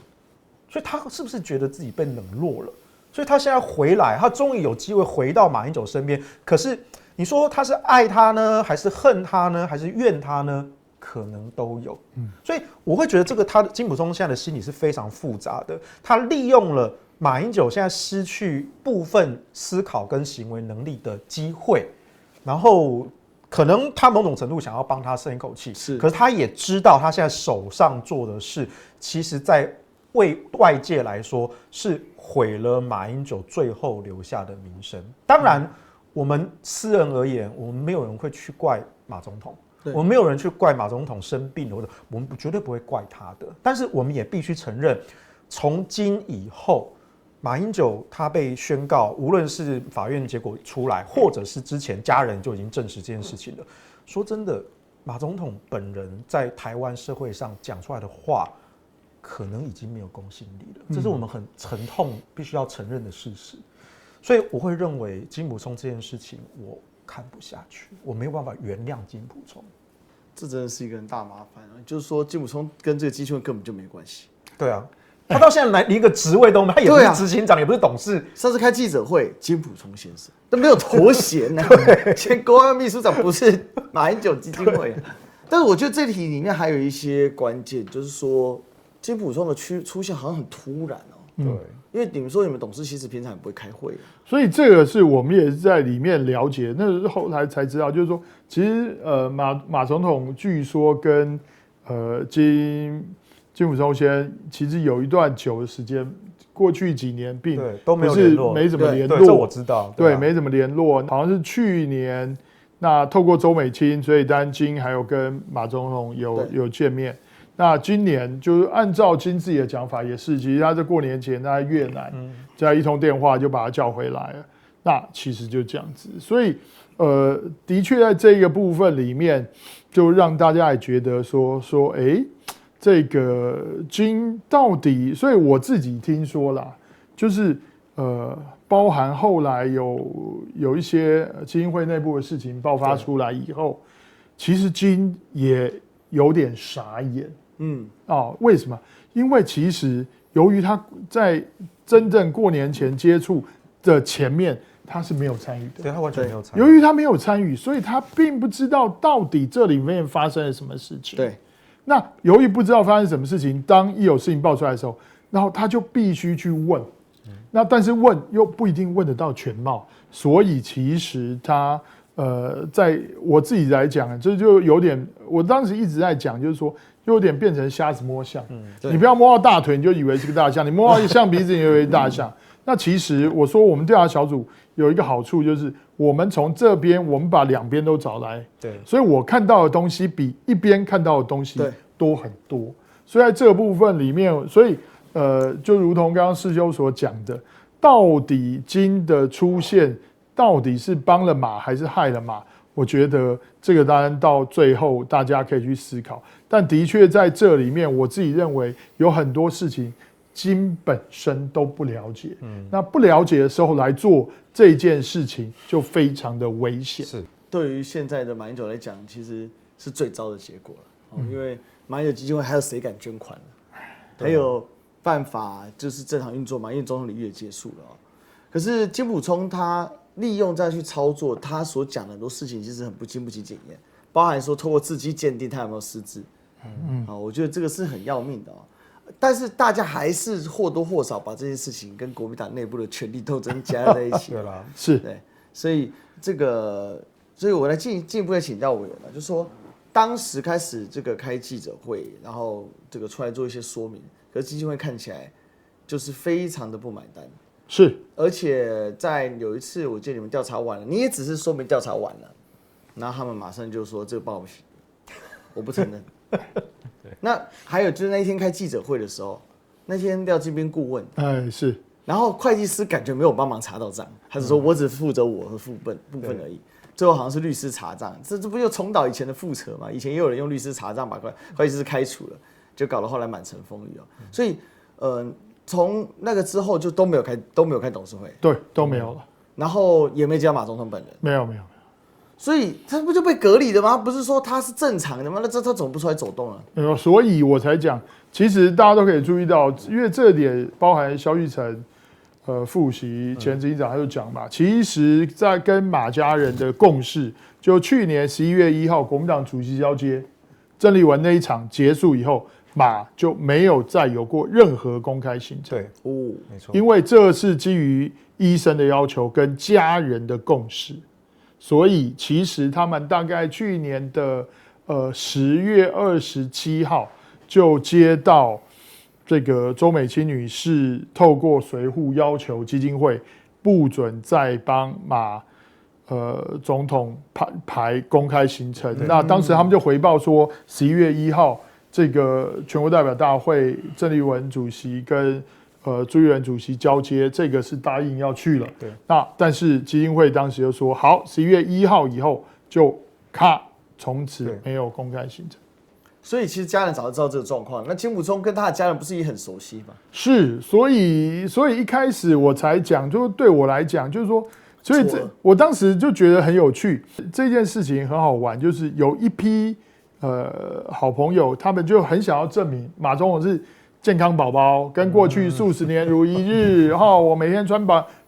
所以他是不是覺得自己被冷落了？所以他現在回來，他終於有機會回到馬英九身邊。可是你說他是愛他呢，還是恨他呢，還是怨他呢？可能都有。所以我會覺得這個金溥聰現在的心理是非常複雜的。他利用了馬英九現在失去部分思考跟行為能力的機會，然後可能他某種程度想要幫他生一口氣，可是他也知道他現在手上做的事，其實在為外界來說是毀了馬英九最後留下的名聲。當然，我們私人而言，我們沒有人會去怪馬總統，我們沒有人去怪馬總統生病了，或者我們絕對不會怪他的。但是我們也必須承認，從今以後，馬英九他被宣告，無論是法院結果出來，或者是之前家人就已經證實這件事情了。說真的，馬總統本人在台灣社會上講出來的話，可能已經沒有公信力了，這是我們很沉痛必須要承認的事實。所以我會認為金溥聰這件事情我看不下去，我沒有辦法原諒金溥聰。這真的是一個很大麻煩啊！就是說金溥聰跟這個基金會根本就沒關係。對啊，他到現在連一個職位都沒有，他也不是執行長，也不是董事。上次開記者會，金溥聰先生都沒有頭銜呢。前國安秘書長不是馬英九基金會。但是我覺得這題裡面還有一些關鍵，就是說。金溥聰的出現好像很突然哦，對，因為你們說你們董事其實平常也不會開會，所以這個是我們也是在裡面了解，那是後來才知道，就是說其實馬總統據說跟金溥聰先生其實有一段久的時間，過去幾年並都沒有聯絡，沒怎麼聯絡，這我知道，對，沒怎麼聯絡，好像是去年那透過周美青，所以當然金還有跟馬總統有見面。那今年就是按照金自己的講法，也是，其實他在過年前他在越南，加一通電話就把他叫回來了。那其實就這樣子，所以的確在這個部分裡面，就讓大家也覺得說，這個金到底，所以我自己聽說啦，就是包含後來有一些基金會內部的事情爆發出來以後，其實金也有點傻眼。為什麼？因為其實由於他在真正過年前接觸的前面，他是沒有參與的。對，他完全沒有參與。由於他沒有參與，所以他並不知道到底這裡面發生了什麼事情。對。那由於不知道發生什麼事情，當一有事情爆出來的時候，然後他就必須去問。那但是問又不一定問得到全貌，所以其實他在我自己來講，這就有點，我當時一直在講，就是說就有點變成瞎子摸象。你不要摸到大腿你就以為是個大象，你摸到象鼻子你就以為是大象。那其實我說我們調查小組有一個好處，就是我們從這邊我們把兩邊都找來，對，所以我看到的東西比一邊看到的東西多很多。所以在這個部分裡面，所以就如同刚剛世修所講的，到底金的出現到底是幫了馬還是害了馬？我覺得這個當然到最後大家可以去思考。但的確在這裡面，我自己認為有很多事情金本身都不了解。那不了解的時候來做這件事情，就非常的危險。是對於現在的馬英九來講，其實是最糟的結果了。因為馬英九基金會還有誰敢捐款呢？還有辦法就是正常運作嘛？因為總統禮遇也結束了。可是金溥聰他利用再去操作，他所講的很多事情其實很經不起檢驗，包含說透過字跡鑑定他有沒有失智。我覺得這個是很要命的。但是大家還是或多或少把這件事情跟國民黨內部的權力鬥爭加在一起。對啦，是对，所以所以我来進一步再請教委员了，就是說當時開始這個開記者會，然後這個出來做一些說明，可是基金會看起來就是非常的不買單。是，而且在有一次，我記得你們調查完了，你也只是說明調查完了，然後他們馬上就說這個報不行，我不承認。那還有就是那一天開記者會的時候，那天廖金斌顧問，是，然後會計師感覺沒有幫忙查到賬，他是說我只負責我的部分而已，最後好像是律師查賬，這不就重蹈以前的覆轍嗎？以前也有人用律師查賬把會計師開除了，就搞得後來滿城風雨。所以從那個之後就都沒有開董事會，對，都沒有了，然後也沒見馬總統本人，沒有，所以他不就被隔離的嗎？不是說他是正常的嗎？那他怎麼不出來走動了？所以我才講，其實大家都可以注意到，因為這點包含蕭旭岑副席前執行長他就講嘛，其實在跟馬家人的共識，就去年11月1號國民黨主席交接，鄭麗文那一場結束以後，馬就沒有再有過任何公開行程。對，沒錯，因為這是基於醫生的要求跟家人的共識，所以其實他們大概去年的10月27號就接到這個周美青女士透過隨扈要求基金會不准再幫馬總統排公開行程。那當時他們就回報說，11月1號。這個全國代表大會，鄭麗文主席跟朱立倫主席交接，這個是答應要去了。對。那但是基金會當時就說，好，11月1號以後就咔，從此沒有公開行程。所以其實家人早就知道這個狀況。那金溥聰跟他的家人不是也很熟悉嗎？是，所以一開始我才講，就是對我來講，就是說，所以我當時就覺得很有趣，這件事情很好玩，就是有一批。好朋友，他們就很想要證明馬總統是健康寶寶，跟過去數十年如一日。然後我每天穿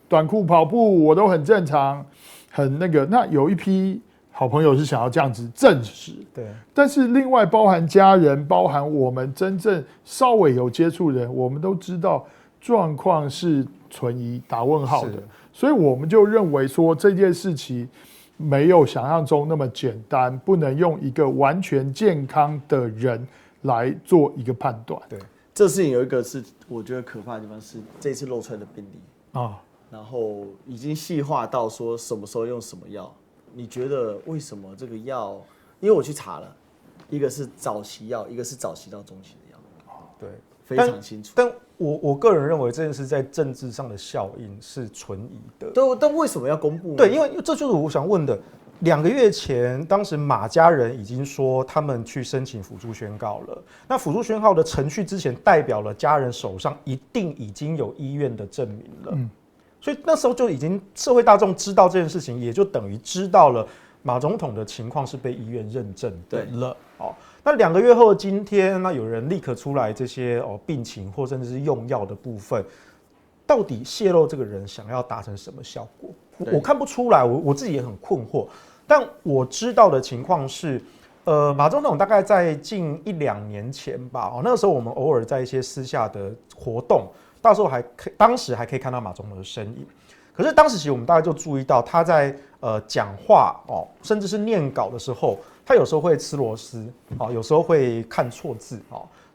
短褲跑步，我都很正常，很那個。那有一批好朋友是想要這樣子證實，對。但是另外包含家人，包含我們真正稍微有接觸的人，我們都知道狀況是存疑、打問號的，所以我們就認為說這件事情。沒有想象中那麼簡單，不能用一個完全健康的人來做一個判斷。對，這事情有一個是我覺得可怕的地方是這次露出來的病例然後已經細化到說什麼時候用什麼藥。你覺得為什麼這個藥？因為我去查了，一個是早期藥，一個是早期到中期的藥。對，非常清楚。但我個人認為這件事在政治上的效應是存疑的。對，但為什麼要公布呢？對，因為這就是我想問的。2個月前，當時馬家人已經說他們去申請輔助宣告了。那輔助宣告的程序之前，代表了家人手上一定已經有醫院的證明了。所以那時候就已經社會大眾知道這件事情，也就等於知道了馬總統的情況是被醫院認證的了。那2個月後的今天，那有人立刻出來這些病情或甚至是用藥的部分，到底洩露這個人想要達成什麼效果？我看不出來，我自己也很困惑。但我知道的情況是，馬總統大概在近1-2年前吧，那個時候我們偶爾在一些私下的活動，當時還可以看到馬總統的身影。可是當時其實我們大概就注意到他在講話甚至是念稿的時候，他有時候會吃螺絲有時候會看錯字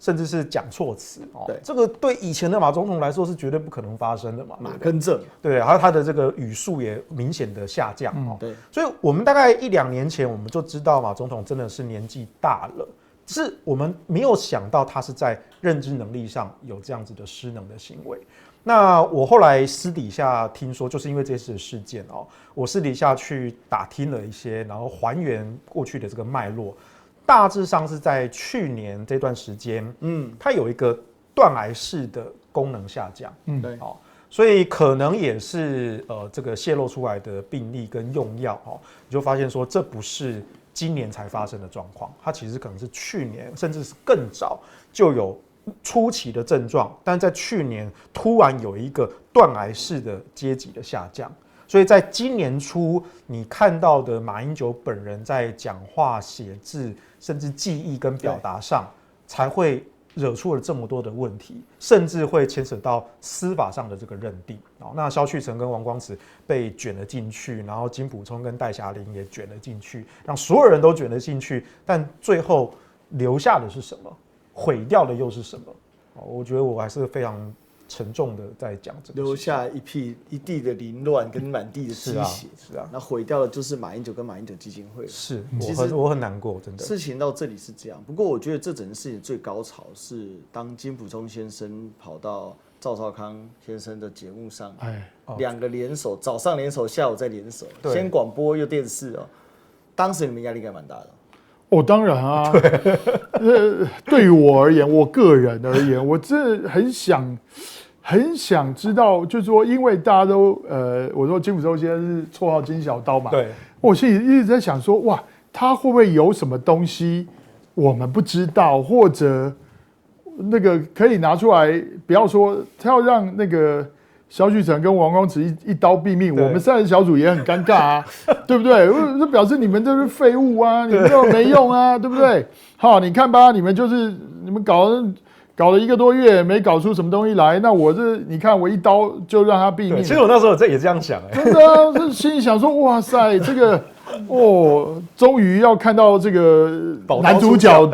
甚至是講錯詞對，這個對以前的馬總統來說是絕對不可能發生的嘛。馬更正，對，還有他的這個語速也明顯的下降對，所以我們大概1-2年前我們就知道馬總統真的是年紀大了，只是我們沒有想到他是在認知能力上有這樣子的失能的行為。那我後來私底下聽說，就是因為這次的事件我私底下去打聽了一些，然後還原過去的這個脈絡。大致上是在去年這段時間，它有一個斷崖式的功能下降，對，所以可能也是這個洩露出來的病例跟用藥你就發現說這不是今年才發生的狀況，它其實可能是去年甚至是更早就有初期的症狀，但在去年突然有一個斷崖式的階級的下降。所以在今年初，你看到的馬英九本人在講話、寫字，甚至記憶跟表達上，才會惹出了這麼多的問題，甚至會牽扯到司法上的這個認定。那蕭旭岑跟王光慈被捲了進去，然後金溥聰跟戴霞玲也捲了進去，讓所有人都捲了進去，但最後留下的是什麼？毀掉的又是什麼？我覺得我還是非常沉重的在講這個，留下一地的凌亂跟滿地的雞血，是啊，那毀掉的就是馬英九跟馬英九基金會。是，其實我很難過，真的。事情到這裡是這樣，不過我覺得這整件事情最高潮是當金溥聰先生跑到趙少康先生的節目上，2個聯手，早上聯手，下午再聯手，先廣播又電視當時你們壓力應該蠻大的。當然啊，對於我而言，我個人而言，我真的很想知道，就是說，因為大家都我說金溥聰先生是綽號金小刀嘛，对，我心裡一直在想說，哇，他會不會有什麼東西我們不知道，或者那個可以拿出來，不要說他要讓那個蕭旭岑跟王光慈一刀斃命，我們3人小組也很尷尬啊，對不對？這表示你們都是廢物啊，你們都沒用啊，对不對？好，你看吧，你們搞了1個多月，沒搞出什麼東西來，那我你看我一刀就讓他斃命。其實我那時候也這樣想，真的啊，這心裡想說，哇塞，這個終於要看到這個男主角，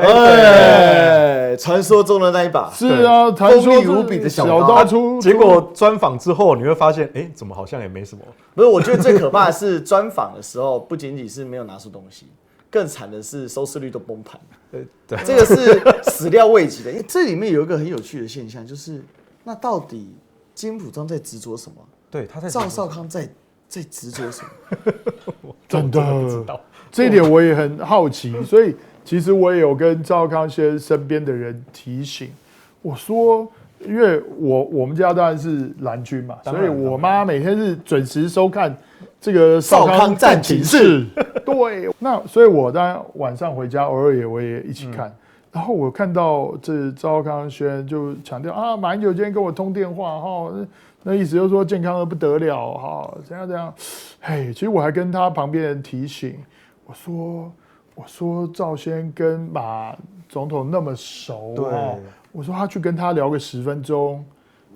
傳說中的那一把，是啊，鋒利無比的小刀出。結果專訪之後，你會發現，怎麼好像也沒什麼。不是，我覺得最可怕的是專訪的时候，不僅僅是沒有拿出東西，更慘的是收視率都崩盤。對，這個是始料未及的。因為這裡面有一個很有趣的現象，就是那到底金溥聰在執着什麼？對，他在趙少康在執着什麼？真的，這一點我也很好奇，所以其實我也有跟趙少康先生身邊的人提醒，我說，因為我們家當然是藍軍嘛，所以我媽每天是準時收看這個少康戰情室。對，那所以我當然晚上回家偶爾我也一起看，然後我看到這趙少康先生就強調啊，馬英九今天跟我通電話那意思就是說健康的不得了怎樣，嘿，其實我還跟他旁邊人提醒，我說趙先跟馬總統那麼熟，我說他去跟他聊個10分鐘，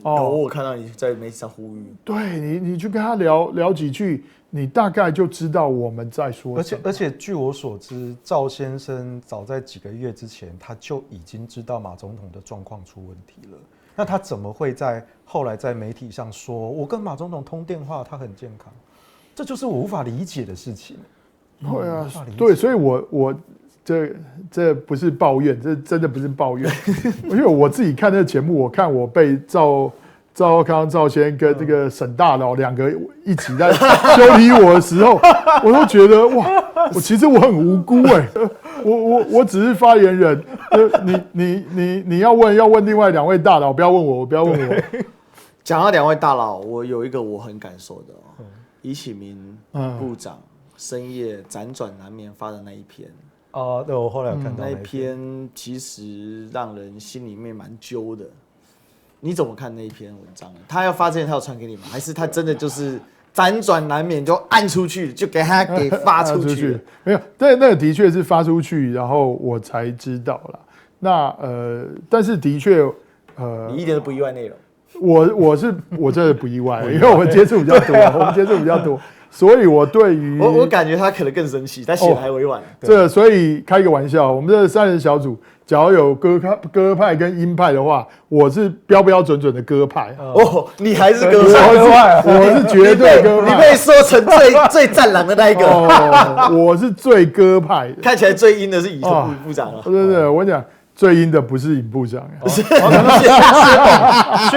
我看到你在媒體上呼籲，對你去跟他聊幾句，你大概就知道我們在說什麼。而且據我所知，趙先生早在幾個月之前他就已經知道馬總統的狀況出問題了。那他怎麼會後來在媒體上說，我跟馬總統通電話，他很健康？這就是我無法理解的事情。對啊，对，所以我這不是抱怨，這真的不是抱怨，因為我自己看那個節目，我看我被趙康趙先跟這個沈大佬兩個一起在修理我的時候，我都覺得哇，其實我很無辜我只是發言人，你要問另外2位大佬，不要問我。講到2位大佬，我有一個我很感受的尹啟明部長深夜輾轉難眠發的那一篇。對，我後來有看到那一篇，其實讓人心裡面蠻揪的。你怎麼看那一篇文章？他要發之前，他有傳給你嗎？還是他真的就是輾轉難眠就按出去，就給發出去？沒有，那個的確是發出去，然後我才知道啦。那但是的確你一點都不意外內容。我真的不意外，因为我们接觸比較多，所以我對於我感覺他可能更生氣，他寫得還委婉。所以開個玩笑，我們這3人小組，假如有鴿派跟鷹派的話，我是標準的鴿派。你還是鴿派？我是絕對鴿派。你被說成最戰狼的那一個。我是最鴿派的。看起來最鷹的是尹部長了。對，我跟你講。最硬的不是尹部長，薛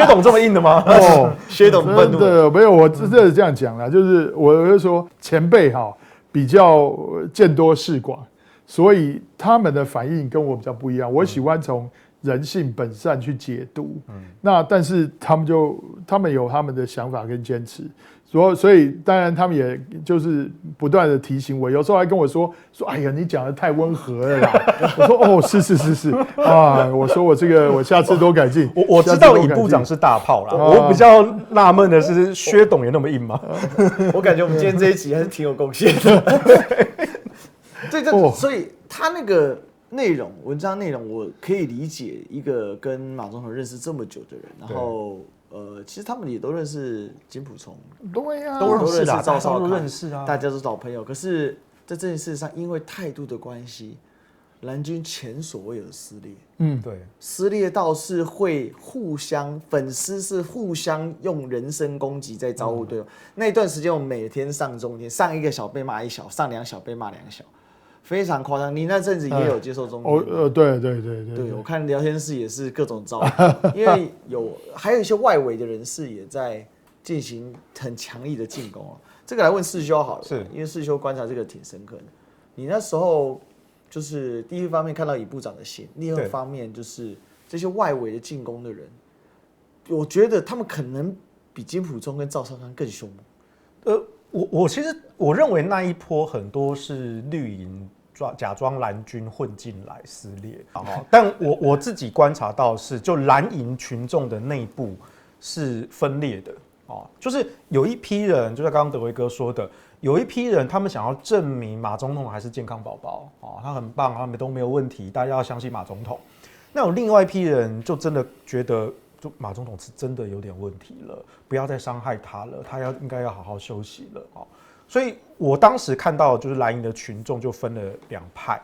董這麼硬的嗎？薛董憤怒。對，沒有，我真的是這樣講啦，就是我會說前輩比較見多識廣，所以他們的反應跟我比較不一樣。我喜歡從人性本善去解讀，那但是他們有他們的想法跟堅持。所以當然他們也就是不斷的提醒我，有時候還跟我說，哎呀，你講的太溫和了啦。我說是啊，我說我下次多改進。我知道尹部長是大炮啦，我比較納悶的是薛董也那麼硬嗎？我感覺我們今天這一集還是挺有貢獻的。所以他那個文章內容，我可以理解一個跟馬總統認識這麼久的人，然後。其實他們也都認識金溥聰，對呀，都認識趙少康，認識啊，大家都是老朋友。可是，在這件事上，因為態度的關係，藍軍前所未有的撕裂。對，撕裂到是會粉絲是互相用人身攻擊在招呼對方。那一段時間，我每天上中天，上1個小被罵1小，上2小被罵2小。非常誇張，你那陣子也有接受中天？對，我看聊天室也是各種招，因為還有一些外圍的人士也在進行很強力的進攻。這個來問世修好了，因為世修觀察這個挺深刻的。你那時候就是第一方面看到尹部長的信，另一方面就是這些外圍的進攻的人，我覺得他們可能比金溥聰跟趙少康更兇。其實我認為那一波很多是綠營假裝藍軍混進來撕裂，但我自己觀察到是，就藍營群眾的內部是分裂的，就是有一批人，就像剛剛德維哥說的，有一批人他們想要證明馬總統還是健康寶寶，他很棒，他們都沒有問題，大家要相信馬總統。那有另外一批人就真的覺得，就馬總統是真的有點問題了，不要再傷害他了，他應該要好好休息了。所以我當時看到就是藍營的群眾就分了2派，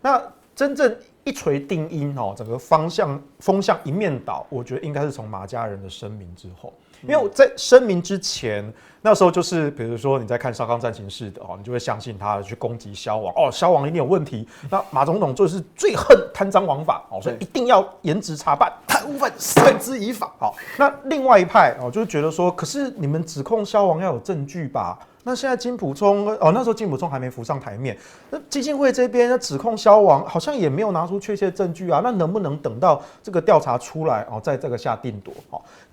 那真正一錘定音整個風向一面倒，我覺得應該是從馬家人的聲明之後，因為我在聲明之前那時候就是比如說你在看《少康戰情室》的你就會相信他去攻擊蕭王蕭王一定有問題，那馬總統就是最恨貪贓枉法所以一定要嚴職查辦，貪污犯繩之以法。好，那另外一派就是覺得說，可是你們指控蕭王要有證據吧？那現在金溥聰那時候金溥聰還沒浮上台面，那基金會這邊指控蕭王好像也沒有拿出確切證據啊，那能不能等到這個調查出來再這個下定奪？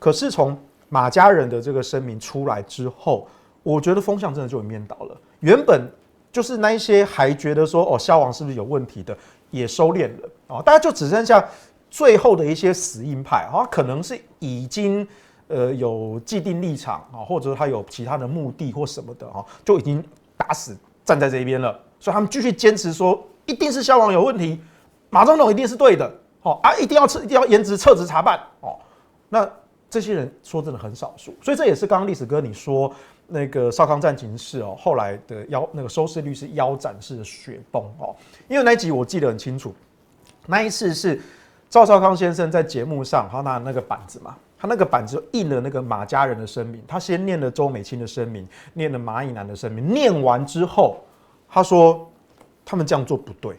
可是從馬家人的這個聲明出來之後，我覺得風向真的就一面倒了。原本就是那一些還覺得說蕭王是不是有問題的，也收斂了大家就只剩下最後的一些死硬派可能是已經有既定立場或者他有其他的目的或什麼的就已經打死站在這一邊了，所以他們繼續堅持說一定是蕭王有問題，馬總統一定是對的一定要嚴職撤職查辦那這些人說真的很少數，所以這也是剛剛歷史哥你說那個少康戰情室後來的那個收視率是腰斬式的雪崩因為那一集我記得很清楚，那一次是趙少康先生在節目上他拿那個板子嘛。他那個板子印了那個馬家人的聲明，他先念了周美青的聲明，念了馬以南的聲明，念完之後，他說他們這樣做不對，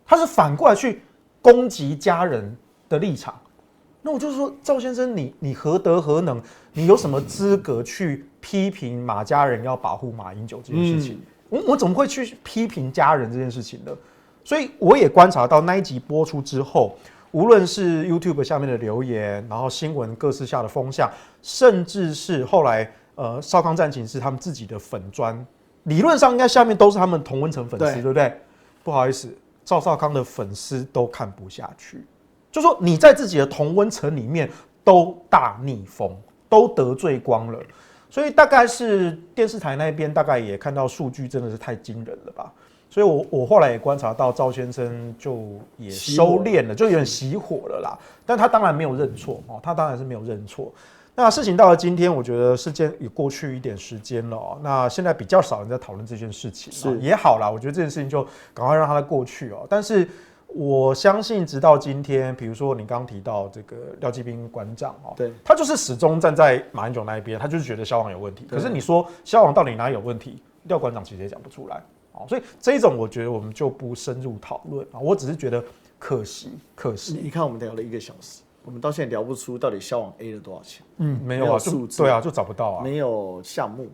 他是反過來去攻擊家人的立場。那我就是說，趙先生，你何德何能？你有什麼資格去批評馬家人要保護馬英九這件事情？我怎麼會去批評家人這件事情呢？所以我也觀察到那一集播出之後，無論是 YouTube 下面的留言，然後新聞各式下的風向，甚至是後來少康戰情室他們自己的粉專，理論上應該下面都是他們同溫層粉絲，對不對？不好意思，趙少康的粉絲都看不下去。就說你在自己的同溫層裡面都大逆風，都得罪光了，所以大概是電視台那邊大概也看到數據真的是太驚人了吧。所以我後來也觀察到趙先生就也收斂了，就有點熄火了啦。但他當然沒有認錯哦，他當然是沒有認錯。那事情到了今天，我覺得事件也過去一點時間了哦。那現在比較少人在討論這件事情，是也好啦。我覺得這件事情就趕快讓它過去哦。但是我相信，直到今天，比如說你剛剛提到這個廖繼斌館長哦，對，他就是始終站在馬英九那一邊，他就是覺得蕭王有問題。可是你說蕭王到底哪裡有問題？廖館長其實也講不出來。所以這一種我覺得我們就不深入討論啊，我只是覺得可惜。你看我們聊了1個小時，我們到現在聊不出到底蕭王 A 了多少錢。沒有啊，數字，对啊，就找不到啊，没有項目。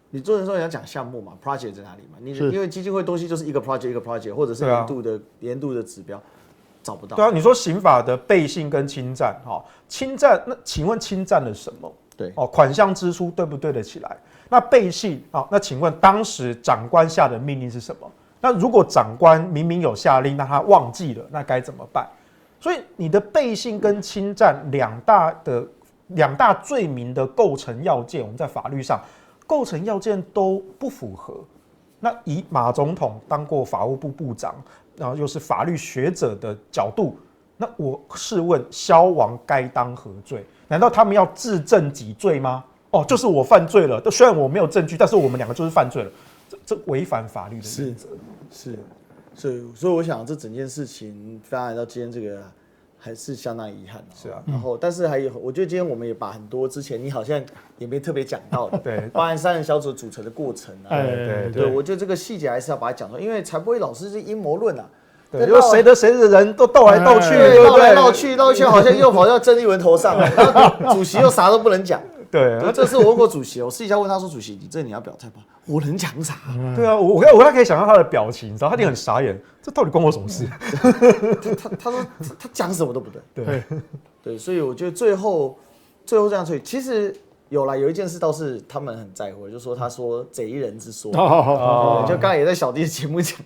你做人说你要講項目嘛 ，project 在哪裡嘛？因為基金會東西就是一個 project， 或者是年度的指標，找不到。對啊，你說刑法的背信跟侵占，侵占那請問侵占了什麼？對，款項支出對不對得起來？那背信啊，那請問當時長官下的命令是什麼？那如果長官明明有下令，那他忘記了，那該怎麼辦？所以你的背信跟侵占兩大罪名的構成要件，我們在法律上構成要件都不符合。那以馬總統當過法務部部長，然後又是法律學者的角度，那我試問蕭王該當何罪？難道他們要自證己罪嗎？就是我犯罪了，雖然我沒有證據，但是我們兩個就是犯罪了，這違反法律的原則。是，所以我想這整件事情發展到今天這個還是相當遺憾。是啊，然後但是還有，我覺得今天我們也把很多之前你好像也沒特別講到的，對，包含3人小組組成的過程啊，對，我覺得這個細節還是要把它講出來，因為才不會老是陰謀論啊。對，就誰的人都鬥來鬥去，鬥來鬥去，好像又跑到曾麗文頭上了，然後主席又啥都不能講。對，這次我問過主席，我私底下問他說：“主席，你要表態吧？我能講啥？”對啊，我大概可以想象他的表情，你知道，他一定很傻眼，這到底關我什麼事？他說他講什麼都不對。對，所以我覺得最後這樣，所以其實有一件事倒是他們很在乎，就是他說賊人之說，就剛才也在小弟的節目講的。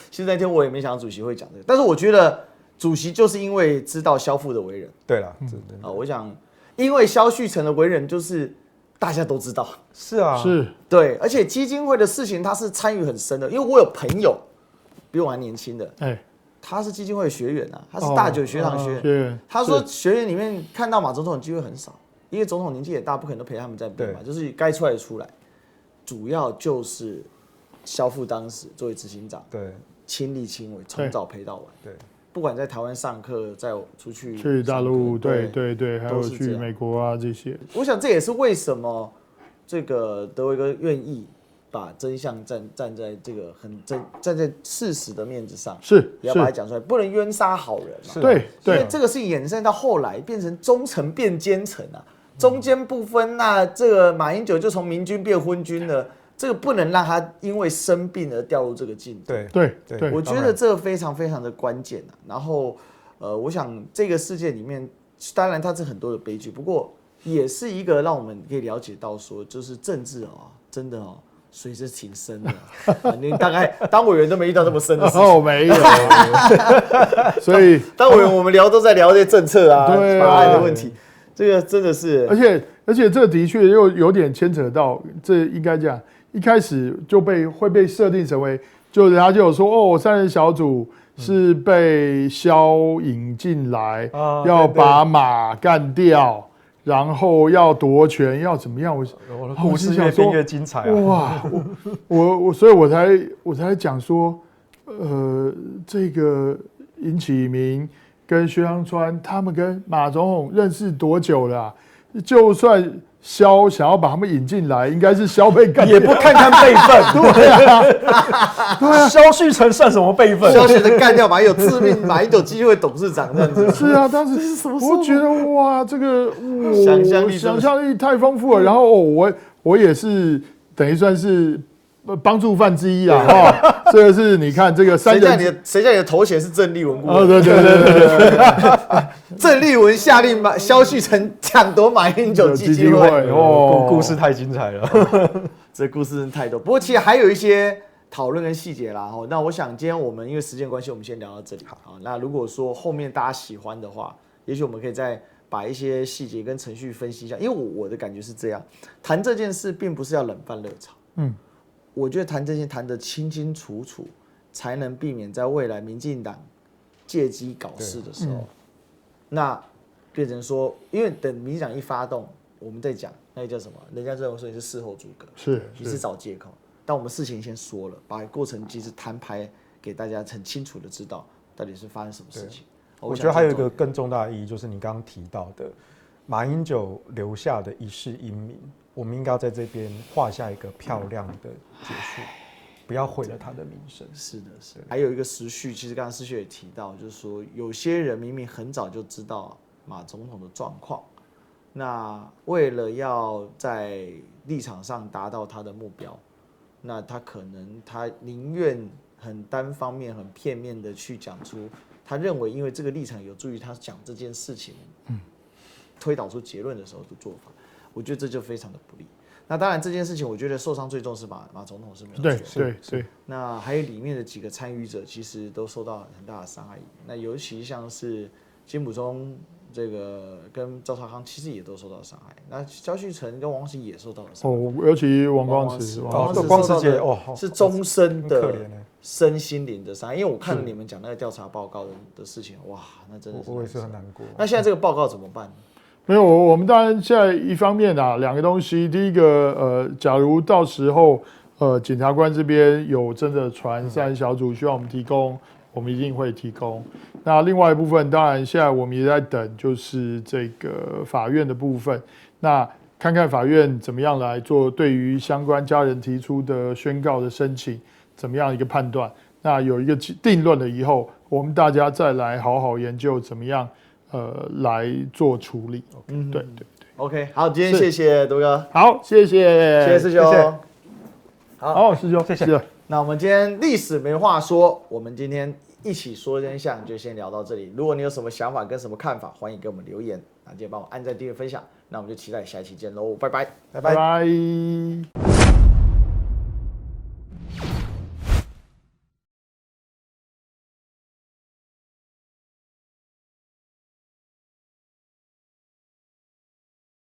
其實那天我也沒想到主席會講這個，但是我覺得主席就是因為知道蕭父的為人，對了，我想。因為蕭旭岑的為人就是大家都知道，是啊，是对，而且基金會的事情他是參與很深的，因為我有朋友比我還年輕的，他是基金會的學員啊，他是大9學堂學員，他說學員裡面看到馬總統的機會很少，因為總統年紀也大，不可能都陪他們在邊嘛，就是該出來的出來，主要就是蕭父當時作為執行長，對，親力親為，從早陪到晚，對。不管在台灣上課，再出去大陸，對，還有去美國啊這些。我想這也是為什麼這個德維哥願意把真相站在這個站在事實的面子上，也要把它講出來，不能冤殺好人嘛。對，因為這個是衍生到後來變成忠臣變奸臣啊，中間不分，那這個馬英九就從明君變昏君了。這個不能讓他因為生病而掉入這個境地。對，我覺得這個非常非常的關鍵啊。然後，我想這個世界裡面，當然它是很多的悲劇，不過也是一個讓我們可以了解到說，就是政治真的水是挺深的。你大概當委員都沒遇到這麼深的事情。沒有。所以當委員我們都在聊這些政策啊、法案的問題。這個真的是，而且這的確又有點牽扯到，這應該講。一開始就會被設定成為，就人家就有說3人小組是被蕭引進來，要把馬幹掉，然後要奪權，要怎麼樣？我的故事越變越精彩啊！哇，所以我才講說，這個尹啟明跟薛湘川他們跟馬總統認識多久了啊？就算想要把他們引進來，應該是蕭被幹掉，也不看看輩分，對啊，對啊，蕭旭成算什麼輩分？蕭旭成幹掉馬英九，自命馬英九基金會董事長這樣子。是啊，當時我覺得哇，這個想象力太豐富了。然後我也是等於算是幫助犯之一啊，哈，這個是你看這個谁叫你的頭銜是鄭麗文顧問？哦，對，鄭麗文下令蕭旭成搶奪馬英九基金會，哦，故事太精彩了，這故事真太多。不過其實還有一些討論跟細節啦，那我想今天我們因為時間關係，我們先聊到這裡。好，那如果說後面大家喜歡的話，也許我們可以再把一些細節跟程序分析一下，因為我的感覺是這樣，談這件事並不是要冷飯熱炒，我覺得談這些談得清清楚楚，才能避免在未來民進黨借機搞事的時候，那變成說，因为等民進黨一發動，我們再講那個叫什麼？人家認為說你是事後諸葛，你是找借口。但我們事情先說了，把過程其實攤牌給大家很清楚的知道到底是發生什麼事情。我覺得還有一個更重大的意義，就是你剛剛提到的馬英九留下的一世英名。我們應該要在這邊畫下一個漂亮的結束，不要毀了他的名聲。是的，是的。還有一個時序，其實剛剛思瑄也提到，就是說有些人明明很早就知道馬總統的狀況，那為了要在立場上達到他的目標，那他可能他寧願很單方面、很片面的去講出他認為因為這個立場有助於他講這件事情，推導出結論的時候的做法。我覺得這就非常的不利。那當然這件事情，我覺得受傷最重是馬總統是沒有錯。對。那還有裡面的幾個參與者，其實都受到很大的傷害。那尤其像是金溥中這個跟趙少康，其實也都受到傷害。那蕭旭成跟王喜也受到了傷害。尤其王光慈姐是終身的身心靈的傷害。因為我看了你們講那個調查報告的事情，哇，那真的是我也是很難過。那現在這個報告怎麼辦？沒有，我們當然現在一方面啊，兩個東西。第一個，假如到時候檢察官這邊有真的傳3人小組需要我們提供，我們一定會提供。那另外一部分，當然現在我們也在等，就是這個法院的部分。那看看法院怎麼樣來做對於相關家人提出的宣告的申請，怎麼樣一個判斷。那有一個定論了以後，我們大家再來好好研究怎麼樣。來做處理。對。OK， 好，今天謝謝獨哥。好，謝謝思瑄。好，師兄，謝謝。那我們今天歷史沒話說，我們今天一起說真相，就先聊到這裡。如果你有什麼想法跟什麼看法，歡迎給我們留言。那今天幫我按讚、訂閱、分享。那我們就期待下一期見嘍，拜拜，拜拜。